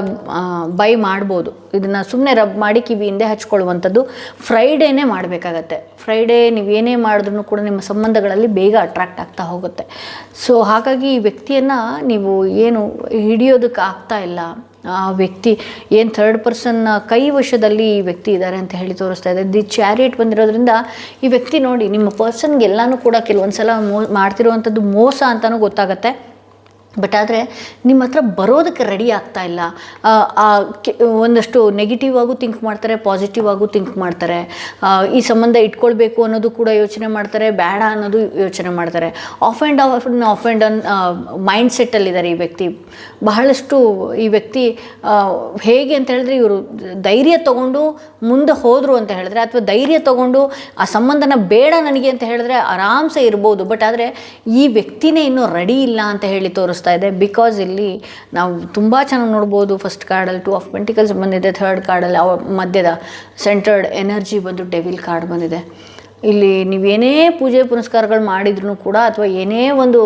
ಬೈ ಮಾಡ್ಬೋದು. ಇದನ್ನು ಸುಮ್ಮನೆ ರಬ್ ಮಾಡಿ ಕಿವಿ ಹಿಂದೆ ಹಚ್ಕೊಳ್ಳುವಂಥದ್ದು. ಫ್ರೈಡೇನೇ ಮಾಡಬೇಕಾಗತ್ತೆ. ಫ್ರೈಡೇ ನೀವೇನೇ ಮಾಡಿದ್ರೂ ಕೂಡ ನಿಮ್ಮ ಸಂಬಂಧಗಳಲ್ಲಿ ಬೇಗ ಅಟ್ರ್ಯಾಕ್ಟ್ ಆಗ್ತಾ ಹೋಗುತ್ತೆ. ಸೊ ಹಾಗಾಗಿ ಈ ವ್ಯಕ್ತಿಯನ್ನು ನೀವು ಏನು ಹಿಡಿಯೋದಕ್ಕೆ ಆಗ್ತಾ ಇಲ್ಲ, ಆ ವ್ಯಕ್ತಿ ಏನು ಥರ್ಡ್ ಪರ್ಸನ್ನ ಕೈ ವಶದಲ್ಲಿ ಈ ವ್ಯಕ್ತಿ ಇದ್ದಾರೆ ಅಂತ ಹೇಳಿ ತೋರಿಸ್ತಾ ಇದೆ. ದಿ ಚಾರಿಯಟ್ ಬಂದಿರೋದ್ರಿಂದ ಈ ವ್ಯಕ್ತಿ ನೋಡಿ ನಿಮ್ಮ ಪರ್ಸನ್ಗೆ ಎಲ್ಲನೂ ಕೂಡ ಕೆಲವೊಂದು ಸಲ ಮಾಡ್ತಿರುವಂಥದ್ದು ಮೋಸ ಅಂತಲೂ ಗೊತ್ತಾಗತ್ತೆ. ಬಟ್ ಆದರೆ ನಿಮ್ಮ ಹತ್ರ ಬರೋದಕ್ಕೆ ರೆಡಿ ಆಗ್ತಾ ಇಲ್ಲ. ಒಂದಷ್ಟು ನೆಗೆಟಿವ್ ಆಗೂ ಥಿಂಕ್ ಮಾಡ್ತಾರೆ, ಪಾಸಿಟಿವ್ ಆಗೂ ಥಿಂಕ್ ಮಾಡ್ತಾರೆ. ಈ ಸಂಬಂಧ ಇಟ್ಕೊಳ್ಬೇಕು ಅನ್ನೋದು ಕೂಡ ಯೋಚನೆ ಮಾಡ್ತಾರೆ, ಬೇಡ ಅನ್ನೋದು ಯೋಚನೆ ಮಾಡ್ತಾರೆ. ಆಫ್ ಆ್ಯಂಡ್ ಆನ್ ಮೈಂಡ್ ಸೆಟ್ಟಲ್ಲಿದ್ದಾರೆ ಈ ವ್ಯಕ್ತಿ. ಬಹಳಷ್ಟು ಈ ವ್ಯಕ್ತಿ ಹೇಗೆ ಅಂತ ಹೇಳಿದ್ರೆ, ಇವರು ಧೈರ್ಯ ತೊಗೊಂಡು ಮುಂದೆ ಹೋದರು ಅಂತ ಹೇಳಿದ್ರೆ, ಅಥವಾ ಧೈರ್ಯ ತೊಗೊಂಡು ಆ ಸಂಬಂಧನ ಬೇಡ ನನಗೆ ಅಂತ ಹೇಳಿದ್ರೆ ಆರಾಮ್ಸೆ ಇರ್ಬೋದು. ಬಟ್ ಆದರೆ ಈ ವ್ಯಕ್ತಿನೇ ಇನ್ನೂ ರೆಡಿ ಇಲ್ಲ ಅಂತ ಹೇಳಿ ತೋರಿಸ್ತಾ ಇದೆ. ಬಿಕಾಸ್ ಇಲ್ಲಿ ನಾವು ತುಂಬ ಚೆನ್ನಾಗಿ ನೋಡ್ಬೋದು. ಫಸ್ಟ್ ಕಾರ್ಡಲ್ಲಿ 2 ಆಫ್ ಪೆಂಟಿಕಲ್ಸ್ ಬಂದಿದೆ, ಥರ್ಡ್ ಕಾರ್ಡಲ್ಲಿ ಮಧ್ಯದ ಸೆಂಟರ್ಡ್ ಎನರ್ಜಿ ಬಂದು ಡೆವಿಲ್ ಕಾರ್ಡ್ ಬಂದಿದೆ. ಇಲ್ಲಿ ನೀವೇನೇ ಪೂಜೆ ಪುನಸ್ಕಾರಗಳು ಮಾಡಿದ್ರೂ ಕೂಡ, ಅಥವಾ ಏನೇ ಒಂದು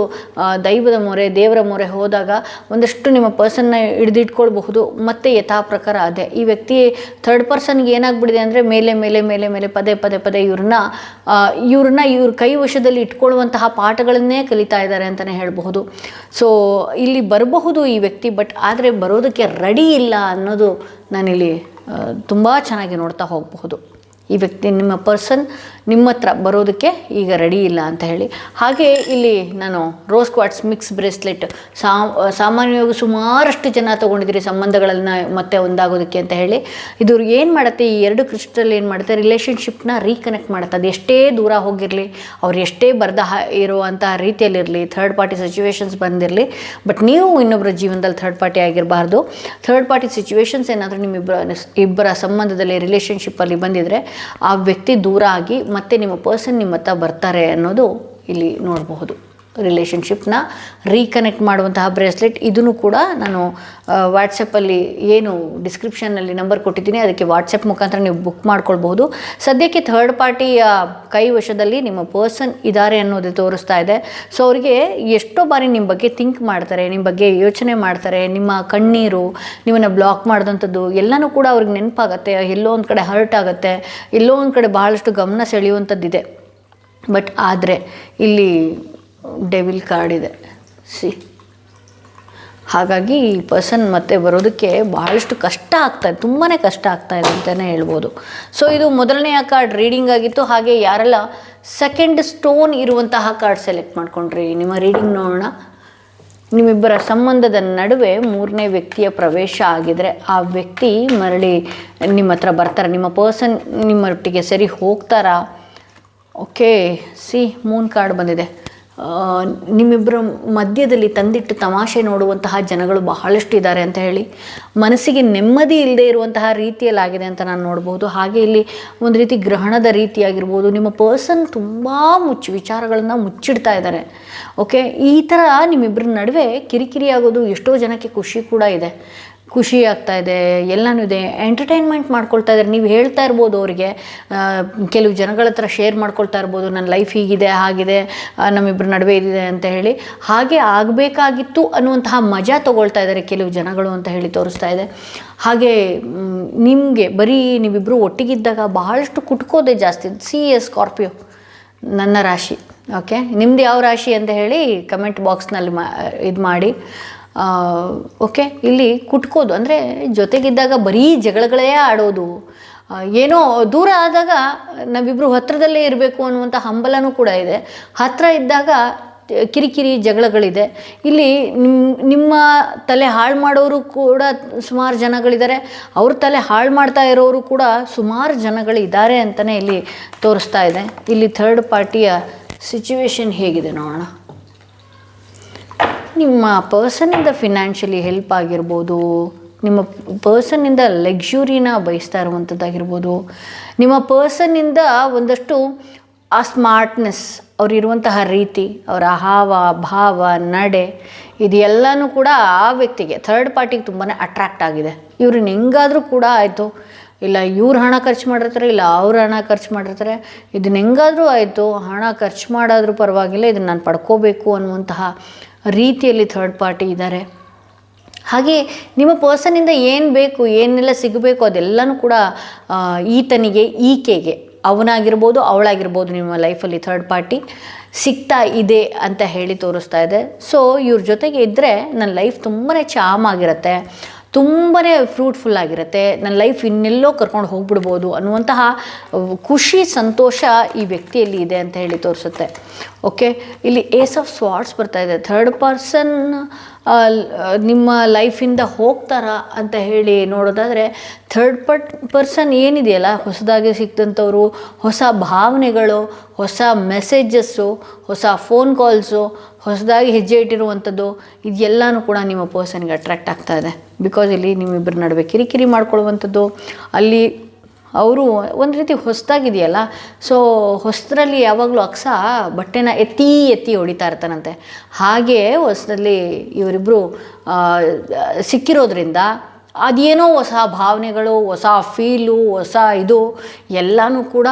ದೈವದ ಮೊರೆ, ದೇವರ ಮೊರೆ ಹೋದಾಗ ಒಂದಷ್ಟು ನಿಮ್ಮ ಪರ್ಸನ್ನ ಹಿಡಿದಿಟ್ಕೊಳ್ಬಹುದು. ಮತ್ತು ಯಥಾ ಪ್ರಕಾರ ಅದೇ ಈ ವ್ಯಕ್ತಿ ಥರ್ಡ್ ಪರ್ಸನ್ಗೆ ಏನಾಗ್ಬಿಟ್ಟಿದೆ ಅಂದರೆ, ಮೇಲೆ ಮೇಲೆ ಮೇಲೆ ಮೇಲೆ ಪದೇ ಪದೇ ಪದೇ ಇವ್ರ ಕೈ ವಶದಲ್ಲಿ ಇಟ್ಕೊಳ್ಳುವಂತಹ ಪಾಠಗಳನ್ನೇ ಕಲಿತಾ ಇದ್ದಾರೆ ಅಂತಲೇ ಹೇಳಬಹುದು. ಸೊ ಇಲ್ಲಿ ಬರಬಹುದು ಈ ವ್ಯಕ್ತಿ, ಬಟ್ ಆದರೆ ಬರೋದಕ್ಕೆ ರೆಡಿ ಇಲ್ಲ ಅನ್ನೋದು ನಾನಿಲ್ಲಿ ತುಂಬ ಚೆನ್ನಾಗಿ ನೋಡ್ತಾ ಹೋಗಬಹುದು. ಈ ವ್ಯಕ್ತಿ, ನಿಮ್ಮ ಪರ್ಸನ್ ನಿಮ್ಮ ಹತ್ರ ಬರೋದಕ್ಕೆ ಈಗ ರೆಡಿ ಇಲ್ಲ ಅಂತ ಹೇಳಿ. ಹಾಗೆ ಇಲ್ಲಿ ನಾನು ರೋಸ್ ಕ್ವಾರ್ಟ್ಸ್ ಮಿಕ್ಸ್ ಬ್ರೇಸ್ಲೆಟ್ ಸಾಮಾನ್ಯವಾಗಿ ಸುಮಾರಷ್ಟು ಜನ ತೊಗೊಂಡಿದ್ದೀರಿ ಸಂಬಂಧಗಳನ್ನು ಮತ್ತೆ ಒಂದಾಗೋದಕ್ಕೆ ಅಂತ ಹೇಳಿ. ಇದು ಏನು ಮಾಡುತ್ತೆ, ಈ 2 ಕ್ರಿಸ್ಟಲ್ ಏನು ಮಾಡುತ್ತೆ, ರಿಲೇಷನ್ಶಿಪ್ನ ರೀಕನೆಕ್ಟ್ ಮಾಡುತ್ತೆ. ಅದು ಎಷ್ಟೇ ದೂರ ಹೋಗಿರಲಿ, ಅವ್ರು ಎಷ್ಟೇ ಇರುವಂತಹ ರೀತಿಯಲ್ಲಿರಲಿ, ಥರ್ಡ್ ಪಾರ್ಟಿ ಸಿಚುವೇಶನ್ಸ್ ಬಂದಿರಲಿ, ಬಟ್ ನೀವು ಇನ್ನೊಬ್ಬರ ಜೀವನದಲ್ಲಿ ಥರ್ಡ್ ಪಾರ್ಟಿ ಆಗಿರಬಾರ್ದು. ಥರ್ಡ್ ಪಾರ್ಟಿ ಸಿಚುವೇಶನ್ಸ್ ಏನಾದರೂ ಇಬ್ಬರ ಸಂಬಂಧದಲ್ಲಿ ರಿಲೇಷನ್ಶಿಪ್ಪಲ್ಲಿ ಬಂದಿದ್ದರೆ ಆ ವ್ಯಕ್ತಿ ದೂರ ಆಗಿ ಮತ್ತೆ ನಿಮ್ಮ ಪರ್ಸನ್ ನಿಮ್ಮ ಹತ್ರ ಬರ್ತಾರೆ ಅನ್ನೋದು ಇಲ್ಲಿ ನೋಡಬಹುದು. ರಿಲೇಷನ್ಶಿಪ್ನ ರೀಕನೆಕ್ಟ್ ಮಾಡುವಂತಹ ಬ್ರೇಸ್ಲೆಟ್. ಇದನ್ನು ಕೂಡ ನಾನು ವಾಟ್ಸಪ್ಪಲ್ಲಿ ಏನು ಡಿಸ್ಕ್ರಿಪ್ಷನ್ನಲ್ಲಿ ನಂಬರ್ ಕೊಟ್ಟಿದ್ದೀನಿ, ಅದಕ್ಕೆ ವಾಟ್ಸಪ್ ಮುಖಾಂತರ ನೀವು ಬುಕ್ ಮಾಡ್ಕೊಳ್ಬಹುದು. ಸದ್ಯಕ್ಕೆ ಥರ್ಡ್ ಪಾರ್ಟಿಯ ಕೈ ವಶದಲ್ಲಿ ನಿಮ್ಮ ಪರ್ಸನ್ ಇದ್ದಾರೆ ಅನ್ನೋದು ತೋರಿಸ್ತಾ ಇದೆ. ಸೊ ಅವರಿಗೆ ಎಷ್ಟೋ ಬಾರಿ ನಿಮ್ಮ ಬಗ್ಗೆ ಥಿಂಕ್ ಮಾಡ್ತಾರೆ, ನಿಮ್ಮ ಬಗ್ಗೆ ಯೋಚನೆ ಮಾಡ್ತಾರೆ. ನಿಮ್ಮ ಕಣ್ಣೀರು, ನಿಮ್ಮನ್ನು ಬ್ಲಾಕ್ ಮಾಡಿದಂಥದ್ದು ಎಲ್ಲನೂ ಕೂಡ ಅವ್ರಿಗೆ ನೆನಪಾಗತ್ತೆ. ಎಲ್ಲೋ ಒಂದು ಕಡೆ ಹರ್ಟ್ ಆಗುತ್ತೆ, ಎಲ್ಲೋ ಒಂದು ಕಡೆ ಬಹಳಷ್ಟು ಗಮನ ಸೆಳೆಯುವಂಥದ್ದಿದೆ. ಬಟ್ ಆದರೆ ಇಲ್ಲಿ ಡೆವಿಲ್ ಕಾರ್ಡ್ ಇದೆ ಹಾಗಾಗಿ ಈ ಪರ್ಸನ್ ಮತ್ತೆ ಬರೋದಕ್ಕೆ ಬಹಳಷ್ಟು ಕಷ್ಟ ಆಗ್ತಾಯಿದೆ, ತುಂಬಾ ಕಷ್ಟ ಆಗ್ತಾಯಿದೆ ಅಂತಲೇ ಹೇಳ್ಬೋದು. ಸೊ ಇದು ಮೊದಲನೆಯ ಕಾರ್ಡ್ ರೀಡಿಂಗ್ ಆಗಿತ್ತು. ಹಾಗೆ ಯಾರೆಲ್ಲ ಸೆಕೆಂಡ್ ಸ್ಟೋನ್ ಇರುವಂತಹ ಕಾರ್ಡ್ ಸೆಲೆಕ್ಟ್ ಮಾಡ್ಕೊಂಡ್ರಿ, ನಿಮ್ಮ ರೀಡಿಂಗ್ ನೋಡೋಣ. ನಿಮ್ಮಿಬ್ಬರ ಸಂಬಂಧದ ನಡುವೆ 3ನೇ ವ್ಯಕ್ತಿಯ ಪ್ರವೇಶ ಆಗಿದರೆ ಆ ವ್ಯಕ್ತಿ ಮರಳಿ ನಿಮ್ಮ ಹತ್ರ ಬರ್ತಾರೆ, ನಿಮ್ಮ ಪರ್ಸನ್ ನಿಮ್ಮೊಟ್ಟಿಗೆ ಸರಿ ಹೋಗ್ತಾರಾ? ಓಕೆ, ಮೂನ್ ಕಾರ್ಡ್ ಬಂದಿದೆ. ನಿಮ್ಮಿಬ್ಬರ ಮಧ್ಯದಲ್ಲಿ ತಂದಿಟ್ಟು ತಮಾಷೆ ನೋಡುವಂತಹ ಜನಗಳು ಬಹಳಷ್ಟು ಇದ್ದಾರೆ ಅಂತ ಹೇಳಿ, ಮನಸ್ಸಿಗೆ ನೆಮ್ಮದಿ ಇಲ್ಲದೆ ಇರುವಂತಹ ರೀತಿಯಲ್ಲಾಗಿದೆ ಅಂತ ನಾನು ನೋಡ್ಬೋದು. ಹಾಗೆ ಇಲ್ಲಿ ಒಂದು ರೀತಿ ಗ್ರಹಣದ ರೀತಿಯಾಗಿರ್ಬೋದು. ನಿಮ್ಮ ಪರ್ಸನ್ ತುಂಬ ವಿಚಾರಗಳನ್ನು ಮುಚ್ಚಿಡ್ತಾ ಇದ್ದಾರೆ. ಓಕೆ, ಈ ಥರ ನಿಮ್ಮಿಬ್ಬರ ನಡುವೆ ಕಿರಿಕಿರಿ ಆಗೋದು ಎಷ್ಟೋ ಜನಕ್ಕೆ ಖುಷಿ ಕೂಡ ಇದೆ, ಖುಷಿ ಆಗ್ತಾ ಇದೆ, ಎಲ್ಲನೂ ಇದೆ. ಎಂಟರ್ಟೈನ್ಮೆಂಟ್ ಮಾಡ್ಕೊಳ್ತಾ ಇದ್ದಾರೆ. ನೀವು ಹೇಳ್ತಾ ಇರ್ಬೋದು ಅವರಿಗೆ, ಕೆಲವು ಜನಗಳ ಹತ್ರ ಶೇರ್ ಮಾಡ್ಕೊಳ್ತಾ ಇರ್ಬೋದು, ನನ್ನ ಲೈಫ್ ಹೀಗಿದೆ, ಹಾಗಿದೆ, ನಮ್ಮಿಬ್ಬರ ನಡುವೆ ಇದೆ ಅಂತ ಹೇಳಿ. ಹಾಗೆ ಆಗಬೇಕಾಗಿತ್ತು ಅನ್ನುವಂತಹ ಮಜಾ ತೊಗೊಳ್ತಾ ಇದ್ದಾರೆ ಕೆಲವು ಜನಗಳು ಅಂತ ಹೇಳಿ ತೋರಿಸ್ತಾ ಇದೆ. ಹಾಗೆ ನಿಮಗೆ ಬರೀ ನೀವಿಬ್ಬರು ಒಟ್ಟಿಗಿದ್ದಾಗ ಬಹಳಷ್ಟು ಕುಟ್ಕೋದೇ ಜಾಸ್ತಿ. ಸ್ಕಾರ್ಪಿಯೋ ನನ್ನ ರಾಶಿ. ಓಕೆ, ನಿಮ್ದು ಯಾವ ರಾಶಿ ಅಂತ ಹೇಳಿ ಕಮೆಂಟ್ ಬಾಕ್ಸ್ನಲ್ಲಿ ಇದು ಮಾಡಿ. ಓಕೆ, ಇಲ್ಲಿ ಕುಟ್ಕೋದು ಅಂದರೆ ಜೊತೆಗಿದ್ದಾಗ ಬರೀ ಜಗಳಗಳೇ ಆಡೋದು, ಏನೋ ದೂರ ಆದಾಗ ನಾವಿಬ್ಬರು ಹತ್ತಿರದಲ್ಲೇ ಇರಬೇಕು ಅನ್ನುವಂಥ ಹಂಬಲನೂ ಕೂಡ ಇದೆ. ಹತ್ತಿರ ಇದ್ದಾಗ ಕಿರಿಕಿರಿ ಜಗಳಗಳಿದೆ. ಇಲ್ಲಿ ನಿಮ್ಮ ತಲೆ ಹಾಳು ಮಾಡೋರು ಕೂಡ ಸುಮಾರು ಜನಗಳಿದ್ದಾರೆ, ಅವ್ರ ತಲೆ ಹಾಳು ಮಾಡ್ತಾ ಇರೋರು ಕೂಡ ಸುಮಾರು ಜನಗಳಿದ್ದಾರೆ ಅಂತಲೇ ಇಲ್ಲಿ ತೋರಿಸ್ತಾ ಇದೆ. ಇಲ್ಲಿ ಥರ್ಡ್ ಪಾರ್ಟಿಯ ಸಿಚುವೇಶನ್ ಹೇಗಿದೆ ನೋಡೋಣ. ನಿಮ್ಮ ಪರ್ಸನ್ನಿಂದ ಫಿನಾನ್ಷಿಯಲಿ ಹೆಲ್ಪ್ ಆಗಿರ್ಬೋದು, ನಿಮ್ಮ ಪರ್ಸನ್ನಿಂದ ಲಕ್ಸುರಿನ ಬಯಸ್ತಾ ಇರುವಂಥದ್ದಾಗಿರ್ಬೋದು, ನಿಮ್ಮ ಪರ್ಸನ್ನಿಂದ ಒಂದಷ್ಟು ಆ ಸ್ಮಾರ್ಟ್ನೆಸ್, ಅವರಿರುವಂತಹ ರೀತಿ, ಅವರ ಹಾವ ಭಾವ ನಡೆ ಇದು ಎಲ್ಲನೂ ಕೂಡ ಆ ವ್ಯಕ್ತಿಗೆ ಥರ್ಡ್ ಪಾರ್ಟಿಗೆ ತುಂಬಾ ಅಟ್ರಾಕ್ಟ್ ಆಗಿದೆ. ಇವ್ರನ್ನ ಹೆಂಗಾದರೂ ಕೂಡ ಆಯಿತು, ಇಲ್ಲ ಇವ್ರು ಹಣ ಖರ್ಚು ಮಾಡಿರ್ತಾರೆ, ಇಲ್ಲ ಅವ್ರು ಹಣ ಖರ್ಚು ಮಾಡಿರ್ತಾರೆ, ಇದನ್ನ ಹೆಂಗಾದರೂ ಆಯಿತು, ಹಣ ಖರ್ಚು ಮಾಡಾದರೂ ಪರವಾಗಿಲ್ಲ, ಇದನ್ನು ನಾನು ಪಡ್ಕೋಬೇಕು ಅನ್ನುವಂತಹ ರೀತಿಯಲ್ಲಿ ಥರ್ಡ್ ಪಾರ್ಟಿ ಇದ್ದಾರೆ. ಹಾಗೆ ನಿಮ್ಮ ಪರ್ಸನ್ನಿಂದ ಏನು ಬೇಕು, ಏನೆಲ್ಲ ಸಿಗಬೇಕು ಅದೆಲ್ಲನೂ ಕೂಡ ಈತನಿಗೆ, ಈಕೆಗೆ, ಅವನಾಗಿರ್ಬೋದು ಅವಳಾಗಿರ್ಬೋದು, ನಿಮ್ಮ ಲೈಫಲ್ಲಿ ಥರ್ಡ್ ಪಾರ್ಟಿ ಸಿಗ್ತಾ ಇದೆ ಅಂತ ಹೇಳಿ ತೋರಿಸ್ತಾ ಇದೆ. ಸೊ ಇವ್ರ ಜೊತೆಗೆ ಇದ್ದರೆ ನನ್ನ ಲೈಫ್ ತುಂಬಾ ಚಾಮ್ ಆಗಿರುತ್ತೆ, ತುಂಬಾ ಫ್ರೂಟ್ಫುಲ್ ಆಗಿರುತ್ತೆ, ನನ್ನ ಲೈಫ್ ಇನ್ನೆಲ್ಲೋ ಕರ್ಕೊಂಡು ಹೋಗ್ಬಿಡ್ಬೋದು ಅನ್ನುವಂತಹ ಖುಷಿ, ಸಂತೋಷ ಈ ವ್ಯಕ್ತಿಯಲ್ಲಿ ಇದೆ ಅಂತ ಹೇಳಿ ತೋರಿಸುತ್ತೆ. ಓಕೆ, ಇಲ್ಲಿ ಏಸ್ ಆಫ್ ಸ್ವಾರ್ಡ್ಸ್ ಬರ್ತಾ ಇದೆ. ಥರ್ಡ್ ಪರ್ಸನ್ ನಿಮ್ಮ ಲೈಫಿಂದ ಹೋಗ್ತಾರಾ ಅಂತ ಹೇಳಿ ನೋಡೋದಾದರೆ, ಥರ್ಡ್ ಪರ್ಸನ್ ಏನಿದೆಯಲ್ಲ, ಹೊಸದಾಗಿ ಸಿಕ್ತಂಥವ್ರು, ಹೊಸ ಭಾವನೆಗಳು, ಹೊಸ ಮೆಸೇಜಸ್ಸು, ಹೊಸ ಫೋನ್ ಕಾಲ್ಸು, ಹೊಸದಾಗಿ ಹೆಜ್ಜೆ ಇಟ್ಟಿರುವಂಥದ್ದು, ಇದೆಲ್ಲನೂ ಕೂಡ ನಿಮ್ಮ ಪರ್ಸನ್ಗೆ ಅಟ್ರ್ಯಾಕ್ಟ್ ಆಗ್ತಾ ಇದೆ. ಬಿಕಾಸ್ ಇಲ್ಲಿ ನಿಮ್ಮಿಬ್ಬರ ನಡುವೆ ಕಿರಿಕಿರಿ ಮಾಡ್ಕೊಳ್ಳುವಂಥದ್ದು, ಅಲ್ಲಿ ಅವರು ಒಂದು ರೀತಿ ಹೊಸದಾಗಿದೆಯಲ್ಲ, ಸೊ ಹೊಸದ್ರಲ್ಲಿ ಯಾವಾಗಲೂ ಅಕ್ಸ ಬಟ್ಟೆನ ಎತ್ತಿ ಹೊಡಿತಾ ಇರ್ತಾನಂತೆ. ಹಾಗೆ ಹೊಸದಲ್ಲಿ ಇವರಿಬ್ಬರು ಸಿಕ್ಕಿರೋದ್ರಿಂದ ಅದೇನೋ ಹೊಸ ಭಾವನೆಗಳು, ಹೊಸ ಫೀಲು, ಹೊಸ ಇದು ಎಲ್ಲನೂ ಕೂಡ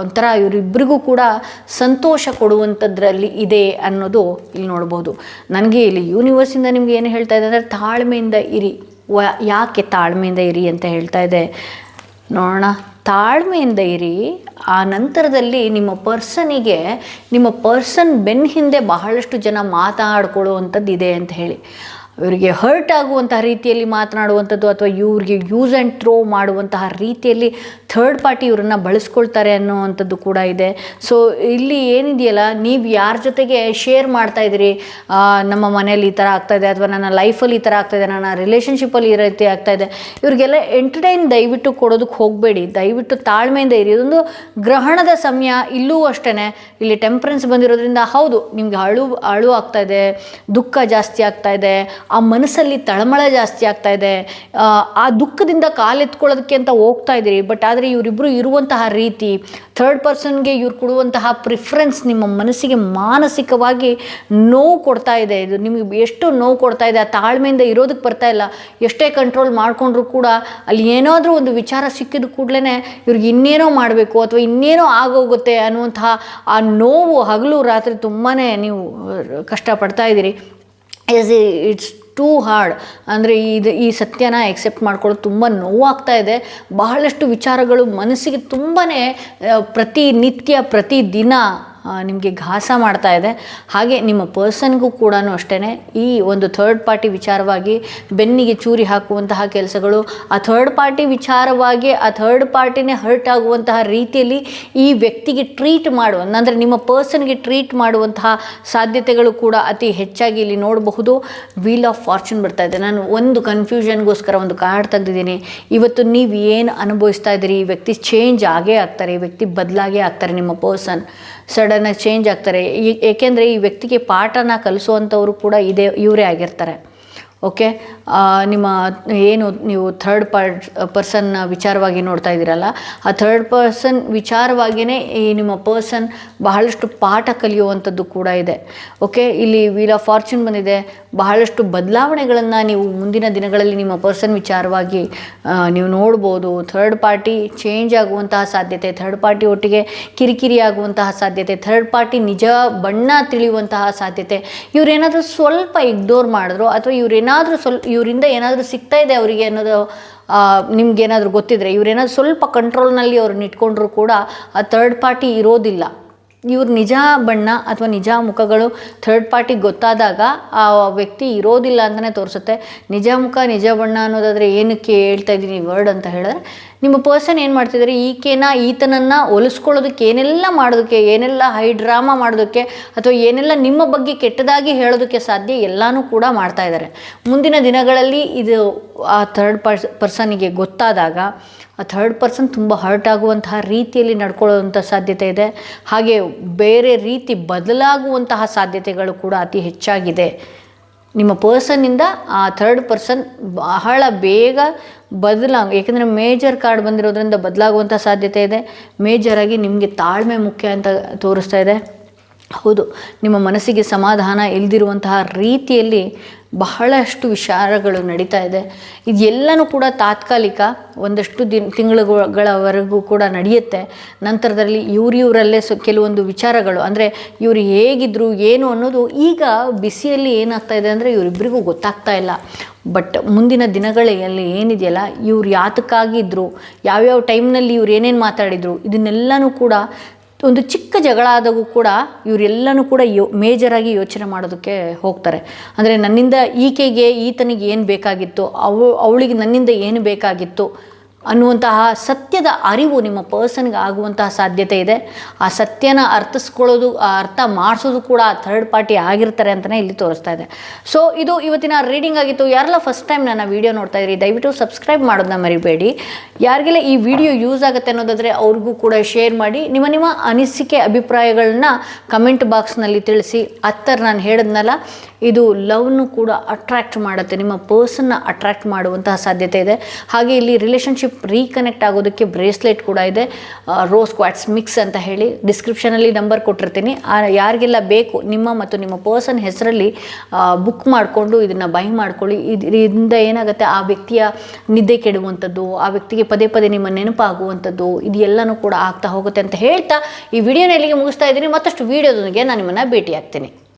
ಒಂಥರ ಇವರಿಬ್ಬರಿಗೂ ಕೂಡ ಸಂತೋಷ ಕೊಡುವಂಥದ್ರಲ್ಲಿ ಇದೆ ಅನ್ನೋದು ಇಲ್ಲಿ ನೋಡ್ಬೋದು. ನನಗೆ ಇಲ್ಲಿ ಯೂನಿವರ್ಸಿಂದ ನಿಮ್ಗೆ ಏನು ಹೇಳ್ತಾ ಇದೆ ಅಂದರೆ, ತಾಳ್ಮೆಯಿಂದ ಇರಿ. ಯಾಕೆ ತಾಳ್ಮೆಯಿಂದ ಇರಿ ಅಂತ ಹೇಳ್ತಾ ಇದೆ ನೋಡೋಣ. ತಾಳ್ಮೆಯಿಂದ ಇರಿ. ಆ ನಂತರದಲ್ಲಿ ನಿಮ್ಮ ಪರ್ಸನ್ ಬೆನ್ನ ಹಿಂದೆ ಬಹಳಷ್ಟು ಜನ ಮಾತಾಡ್ಕೊಳ್ಳುವಂಥದ್ದು ಇದೆ ಅಂತ ಹೇಳಿ, ಇವರಿಗೆ ಹರ್ಟ್ ಆಗುವಂತಹ ರೀತಿಯಲ್ಲಿ ಮಾತನಾಡುವಂಥದ್ದು, ಅಥವಾ ಇವ್ರಿಗೆ ಯೂಸ್ ಆ್ಯಂಡ್ ಥ್ರೋ ಮಾಡುವಂತಹ ರೀತಿಯಲ್ಲಿ ಥರ್ಡ್ ಪಾರ್ಟಿ ಇವರನ್ನು ಬಳಸ್ಕೊಳ್ತಾರೆ ಅನ್ನೋವಂಥದ್ದು ಕೂಡ ಇದೆ. ಸೊ ಇಲ್ಲಿ ಏನಿದೆಯಲ್ಲ, ನೀವು ಯಾರ ಜೊತೆಗೆ ಶೇರ್ ಮಾಡ್ತಾಯಿದ್ದೀರಿ, ನಮ್ಮ ಮನೇಲಿ ಈ ಥರ ಆಗ್ತಾಯಿದೆ, ಅಥವಾ ನನ್ನ ಲೈಫಲ್ಲಿ ಈ ಥರ ಆಗ್ತಾಯಿದೆ, ನನ್ನ ರಿಲೇಷನ್ಶಿಪ್ಪಲ್ಲಿ ಈ ರೀತಿ ಆಗ್ತಾಯಿದೆ, ಇವ್ರಿಗೆಲ್ಲ ಎಂಟರ್ಟೈನ್ ದಯವಿಟ್ಟು ಕೊಡೋದಕ್ಕೆ ಹೋಗಬೇಡಿ. ದಯವಿಟ್ಟು ತಾಳ್ಮೆಯಿಂದ ಇರಿ. ಇದೊಂದು ಗ್ರಹಣದ ಸಮಯ. ಇಲ್ಲೂ ಅಷ್ಟೇ, ಇಲ್ಲಿ ಟೆಂಪ್ರೆನ್ಸ್ ಬಂದಿರೋದ್ರಿಂದ ಹೌದು, ನಿಮ್ಗೆ ಅಳು ಆಗ್ತಾಯಿದೆ, ದುಃಖ ಜಾಸ್ತಿ ಆಗ್ತಾಯಿದೆ, ಆ ಮನಸ್ಸಲ್ಲಿ ತಳಮಳ ಜಾಸ್ತಿ ಆಗ್ತಾ ಇದೆ, ಆ ದುಃಖದಿಂದ ಕಾಲೆತ್ಕೊಳ್ಳೋದಕ್ಕೆ ಅಂತ ಹೋಗ್ತಾ ಇದ್ದೀರಿ. ಬಟ್ ಆದರೆ ಇವರಿಬ್ಬರು ಇರುವಂತಹ ರೀತಿ, ಥರ್ಡ್ ಪರ್ಸನ್ಗೆ ಇವ್ರು ಕೊಡುವಂತಹ ಪ್ರಿಫರೆನ್ಸ್ ನಿಮ್ಮ ಮನಸ್ಸಿಗೆ ಮಾನಸಿಕವಾಗಿ ನೋವು ಕೊಡ್ತಾ ಇದೆ. ಇದು ನಿಮಗೆ ಎಷ್ಟು ನೋವು ಕೊಡ್ತಾ ಇದೆ, ಆ ತಾಳ್ಮೆಯಿಂದ ಇರೋದಕ್ಕೆ ಬರ್ತಾ ಇಲ್ಲ. ಎಷ್ಟೇ ಕಂಟ್ರೋಲ್ ಮಾಡಿಕೊಂಡ್ರೂ ಕೂಡ ಅಲ್ಲಿ ಏನಾದರೂ ಒಂದು ವಿಚಾರ ಸಿಕ್ಕಿದ ಕೂಡಲೇ ಇವ್ರಿಗೆ ಇನ್ನೇನೋ ಮಾಡಬೇಕು, ಅಥವಾ ಇನ್ನೇನೋ ಆಗೋಗುತ್ತೆ ಅನ್ನುವಂತಹ ಆ ನೋವು ಹಗಲು ರಾತ್ರಿ ತುಂಬಾ ನೀವು ಕಷ್ಟಪಡ್ತಾ ಇದ್ದೀರಿ. It's two hard. ಅಂದರೆ ಈ ಸತ್ಯನ ಎಕ್ಸೆಪ್ಟ್ ಮಾಡ್ಕೊಳ್ಳೋದು ತುಂಬ ನೋವಾಗ್ತಾ ಇದೆ. ಬಹಳಷ್ಟು ವಿಚಾರಗಳು ಮನಸ್ಸಿಗೆ ತುಂಬಾ ಪ್ರತಿನಿತ್ಯ ಪ್ರತಿದಿನ ನಿಮಗೆ ಘಾಸ ಮಾಡ್ತಾ ಇದೆ. ಹಾಗೆ ನಿಮ್ಮ ಪರ್ಸನ್ಗೂ ಕೂಡ ಅಷ್ಟೇ ಈ ಒಂದು ಥರ್ಡ್ ಪಾರ್ಟಿ ವಿಚಾರವಾಗಿ ಬೆನ್ನಿಗೆ ಚೂರಿ ಹಾಕುವಂತಹ ಕೆಲಸಗಳು, ಆ ಥರ್ಡ್ ಪಾರ್ಟಿ ವಿಚಾರವಾಗಿ ಆ ಥರ್ಡ್ ಪಾರ್ಟಿನೇ ಹರ್ಟ್ ಆಗುವಂತಹ ರೀತಿಯಲ್ಲಿ ಈ ವ್ಯಕ್ತಿಗೆ ಟ್ರೀಟ್ ಅಂದರೆ ನಿಮ್ಮ ಪರ್ಸನ್ಗೆ ಟ್ರೀಟ್ ಮಾಡುವಂತಹ ಸಾಧ್ಯತೆಗಳು ಕೂಡ ಅತಿ ಹೆಚ್ಚಾಗಿ ಇಲ್ಲಿ ನೋಡಬಹುದು. ವೀಲ್ ಆಫ್ ಫಾರ್ಚೂನ್ ಬರ್ತಾ ಇದೆ. ನಾನು ಒಂದು ಕನ್ಫ್ಯೂಷನ್ಗೋಸ್ಕರ ಒಂದು ಕಾರ್ಡ್ ತೆಗೆದಿದ್ದೀನಿ. ಇವತ್ತು ನೀವು ಏನು ಅನುಭವಿಸ್ತಾ ಇದ್ದೀರಿ, ಈ ವ್ಯಕ್ತಿ ಚೇಂಜ್ ಆಗೇ ಆಗ್ತಾರೆ, ಈ ವ್ಯಕ್ತಿ ಬದಲಾಗೇ ಆಗ್ತಾರೆ. ನಿಮ್ಮ ಪರ್ಸನ್ ಸಡನ್ನಾಗಿ ಚೇಂಜ್ ಆಗ್ತಾರೆ. ಏಕೆಂದರೆ ಈ ವ್ಯಕ್ತಿಗೆ ಪಾಠನ ಕಲಿಸುವಂಥವರು ಕೂಡ ಇವರೇ ಆಗಿರ್ತಾರೆ. ಓಕೆ, ನಿಮ್ಮ ನೀವು ಥರ್ಡ್ ಪರ್ಸನ್ ವಿಚಾರವಾಗಿ ನೋಡ್ತಾ ಇದ್ದೀರಲ್ಲ, ಆ ಥರ್ಡ್ ಪರ್ಸನ್ ವಿಚಾರವಾಗಿಯೇ ಈ ನಿಮ್ಮ ಪರ್ಸನ್ ಬಹಳಷ್ಟು ಪಾಠ ಕಲಿಯುವಂಥದ್ದು ಕೂಡ ಇದೆ. ಓಕೆ, ಇಲ್ಲಿ ವೀಲ್ ಆಫ್ ಫಾರ್ಚೂನ್ ಬಂದಿದೆ. ಬಹಳಷ್ಟು ಬದಲಾವಣೆಗಳನ್ನು ನೀವು ಮುಂದಿನ ದಿನಗಳಲ್ಲಿ ನಿಮ್ಮ ಪರ್ಸನ್ ವಿಚಾರವಾಗಿ ನೀವು ನೋಡ್ಬೋದು. ಥರ್ಡ್ ಪಾರ್ಟಿ ಚೇಂಜ್ ಆಗುವಂತಹ ಸಾಧ್ಯತೆ, ಥರ್ಡ್ ಪಾರ್ಟಿ ಒಟ್ಟಿಗೆ ಕಿರಿಕಿರಿ ಆಗುವಂತಹ ಸಾಧ್ಯತೆ, ಥರ್ಡ್ ಪಾರ್ಟಿ ನಿಜ ಬಣ್ಣ ತಿಳಿಯುವಂತಹ ಸಾಧ್ಯತೆ. ಇವರೇನಾದರೂ ಸ್ವಲ್ಪ ಇಗ್ನೋರ್ ಮಾಡಿದ್ರು, ಅಥವಾ ಇವರಿಂದ ಏನಾದರೂ ಸಿಗ್ತಾ ಇದೆ ಅವರಿಗೆ ಅನ್ನೋದು ನಿಮ್ಗೇನಾದರೂ ಗೊತ್ತಿದ್ರೆ, ಇವರೇನಾದರೂ ಸ್ವಲ್ಪ ಕಂಟ್ರೋಲ್ನಲ್ಲಿ ಅವ್ರನ್ನ ಇಟ್ಕೊಂಡ್ರೂ ಕೂಡ ಆ ಥರ್ಡ್ ಪಾರ್ಟಿ ಇರೋದಿಲ್ಲ. ಇವ್ರ ನಿಜ ಬಣ್ಣ ಅಥವಾ ನಿಜ ಮುಖಗಳು ಥರ್ಡ್ ಪಾರ್ಟಿಗೆ ಗೊತ್ತಾದಾಗ ಆ ವ್ಯಕ್ತಿ ಇರೋದಿಲ್ಲ ಅಂತಲೇ ತೋರಿಸುತ್ತೆ. ನಿಜ ಮುಖ ನಿಜ ಬಣ್ಣ ಅನ್ನೋದಾದರೆ ಏನಕ್ಕೆ ಹೇಳ್ತಾ ಇದ್ದೀನಿ ವರ್ಡ್ ಅಂತ ಹೇಳಿದ್ರೆ, ನಿಮ್ಮ ಪರ್ಸನ್ ಏನು ಮಾಡ್ತಿದ್ದಾರೆ, ಈತನನ್ನು ಒಲಿಸ್ಕೊಳ್ಳೋದಕ್ಕೆ ಏನೆಲ್ಲ ಮಾಡೋದಕ್ಕೆ, ಏನೆಲ್ಲ ಹೈ ಡ್ರಾಮಾ ಮಾಡೋದಕ್ಕೆ, ಅಥವಾ ಏನೆಲ್ಲ ನಿಮ್ಮ ಬಗ್ಗೆ ಕೆಟ್ಟದಾಗಿ ಹೇಳೋದಕ್ಕೆ ಸಾಧ್ಯ ಎಲ್ಲನೂ ಕೂಡ ಮಾಡ್ತಾ ಇದ್ದಾರೆ. ಮುಂದಿನ ದಿನಗಳಲ್ಲಿ ಇದು ಆ ಥರ್ಡ್ ಪರ್ಸನಿಗೆ ಗೊತ್ತಾದಾಗ ಆ ಥರ್ಡ್ ಪರ್ಸನ್ ತುಂಬ ಹರ್ಟ್ ಆಗುವಂತಹ ರೀತಿಯಲ್ಲಿ ನಡ್ಕೊಳ್ಳುವಂಥ ಸಾಧ್ಯತೆ ಇದೆ. ಹಾಗೆ ಬೇರೆ ರೀತಿ ಬದಲಾಗುವಂತಹ ಸಾಧ್ಯತೆಗಳು ಕೂಡ ಅತಿ ಹೆಚ್ಚಾಗಿದೆ. ನಿಮ್ಮ ಪರ್ಸನ್ನಿಂದ ಆ ಥರ್ಡ್ ಪರ್ಸನ್ ಬಹಳ ಬೇಗ ಏಕೆಂದರೆ ಮೇಜರ್ ಕಾರ್ಡ್ ಬಂದಿರೋದ್ರಿಂದ ಬದಲಾಗುವಂಥ ಸಾಧ್ಯತೆ ಇದೆ. ಮೇಜರಾಗಿ ನಿಮಗೆ ತಾಳ್ಮೆ ಮುಖ್ಯ ಅಂತ ತೋರಿಸ್ತಾ ಇದೆ. ಹೌದು, ನಿಮ್ಮ ಮನಸ್ಸಿಗೆ ಸಮಾಧಾನ ಇಲ್ಲದಿರುವಂತಹ ರೀತಿಯಲ್ಲಿ ಬಹಳಷ್ಟು ವಿಚಾರಗಳು ನಡೀತಾ ಇದೆ. ಇದೆಲ್ಲನೂ ಕೂಡ ತಾತ್ಕಾಲಿಕ, ಒಂದಷ್ಟು ತಿಂಗಳುಗಳವರೆಗೂ ಕೂಡ ನಡೆಯುತ್ತೆ. ನಂತರದಲ್ಲಿ ಇವರಲ್ಲೇ ಕೆಲವೊಂದು ವಿಚಾರಗಳು, ಅಂದರೆ ಇವರು ಹೇಗಿದ್ರು ಏನು ಅನ್ನೋದು ಈಗ ಬಿಸಿಯಲ್ಲಿ ಏನಾಗ್ತಾ ಇದೆ ಅಂದರೆ ಇವರಿಬ್ಬರಿಗೂ ಗೊತ್ತಾಗ್ತಾ ಇಲ್ಲ. ಬಟ್ ಮುಂದಿನ ದಿನಗಳಲ್ಲಿ ಏನಿದೆಯಲ್ಲ, ಇವ್ರು ಯಾತಕ್ಕಾಗಿದ್ರು, ಯಾವ್ಯಾವ ಟೈಮ್ನಲ್ಲಿ ಇವ್ರು ಏನೇನು ಮಾತಾಡಿದರು, ಇದನ್ನೆಲ್ಲನೂ ಕೂಡ ಒಂದು ಚಿಕ್ಕ ಜಗಳ ಆದಾಗೂ ಕೂಡ ಇವರೆಲ್ಲನೂ ಕೂಡ ಮೇಜರಾಗಿ ಯೋಚನೆ ಮಾಡೋದಕ್ಕೆ ಹೋಗ್ತಾರೆ. ಅಂದರೆ ನನ್ನಿಂದ ಈಕೆಗೆ ಈತನಿಗೆ ಏನು ಬೇಕಾಗಿತ್ತು, ಅವಳಿಗೆ ನನ್ನಿಂದ ಏನು ಬೇಕಾಗಿತ್ತು ಅನ್ನುವಂತಹ ಸತ್ಯದ ಅರಿವು ನಿಮ್ಮ ಪರ್ಸನ್ಗೆ ಆಗುವಂತಹ ಸಾಧ್ಯತೆ ಇದೆ. ಆ ಸತ್ಯನ ಅರ್ಥಿಸ್ಕೊಳ್ಳೋದು, ಅರ್ಥ ಮಾಡಿಸೋದು ಕೂಡ ಥರ್ಡ್ ಪಾರ್ಟಿ ಆಗಿರ್ತಾರೆ ಅಂತಲೇ ಇಲ್ಲಿ ತೋರಿಸ್ತಾ ಇದೆ. ಸೊ ಇದು ಇವತ್ತಿನ ರೀಡಿಂಗ್ ಆಗಿತ್ತು. ಯಾರೆಲ್ಲ ಫಸ್ಟ್ ಟೈಮ್ ನನ್ನ ವೀಡಿಯೋ ನೋಡ್ತಾ ಇದ್ರಿ, ದಯವಿಟ್ಟು ಸಬ್ಸ್ಕ್ರೈಬ್ ಮಾಡೋದನ್ನ ಮರಿಬೇಡಿ. ಯಾರಿಗೆಲ್ಲ ಈ ವಿಡಿಯೋ ಯೂಸ್ ಆಗುತ್ತೆ ಅನ್ನೋದಾದರೆ ಅವ್ರಿಗೂ ಕೂಡ ಶೇರ್ ಮಾಡಿ. ನಿಮ್ಮ ಅನಿಸಿಕೆ ಅಭಿಪ್ರಾಯಗಳನ್ನ ಕಮೆಂಟ್ ಬಾಕ್ಸ್ನಲ್ಲಿ ತಿಳಿಸಿ. ನಾನು ಹೇಳಿದ್ನಲ್ಲ, ಇದು ಲವ್ನು ಕೂಡ ಅಟ್ರ್ಯಾಕ್ಟ್ ಮಾಡುತ್ತೆ, ನಿಮ್ಮ ಪರ್ಸನ್ನ ಅಟ್ರ್ಯಾಕ್ಟ್ ಮಾಡುವಂತಹ ಸಾಧ್ಯತೆ ಇದೆ. ಹಾಗೆ ಇಲ್ಲಿ ರಿಲೇಷನ್ಶಿಪ್ ರೀಕನೆಕ್ಟ್ ಆಗೋದಕ್ಕೆ ಬ್ರೇಸ್ಲೆಟ್ ಕೂಡ ಇದೆ, ರೋಸ್ ಕ್ವಾಟ್ಸ್ ಮಿಕ್ಸ್ ಅಂತ ಹೇಳಿ ಡಿಸ್ಕ್ರಿಪ್ಷನಲ್ಲಿ ನಂಬರ್ ಕೊಟ್ಟಿರ್ತೀನಿ. ಯಾರಿಗೆಲ್ಲ ಬೇಕು ನಿಮ್ಮ ಮತ್ತು ನಿಮ್ಮ ಪರ್ಸನ್ ಹೆಸರಲ್ಲಿ ಬುಕ್ ಮಾಡಿಕೊಂಡು ಇದನ್ನು ಬೈ ಮಾಡ್ಕೊಳ್ಳಿ. ಇದರಿಂದ ಏನಾಗುತ್ತೆ, ಆ ವ್ಯಕ್ತಿಯ ನಿದ್ದೆ ಕೆಡುವಂಥದ್ದು, ಆ ವ್ಯಕ್ತಿಗೆ ಪದೇ ಪದೇ ನಿಮ್ಮ ನೆನಪಾಗುವಂಥದ್ದು, ಇದೆಲ್ಲನೂ ಕೂಡ ಆಗ್ತಾ ಹೋಗುತ್ತೆ ಅಂತ ಹೇಳ್ತಾ ಈ ವಿಡಿಯೋನ ಇಲ್ಲಿಗೆ ಮುಗಿಸ್ತಾ ಇದ್ದೀನಿ. ಮತ್ತಷ್ಟು ವಿಡಿಯೋದೊಂದಿಗೆ ನಾನು ನಿಮ್ಮನ್ನು ಭೇಟಿ ಆಗ್ತೀನಿ.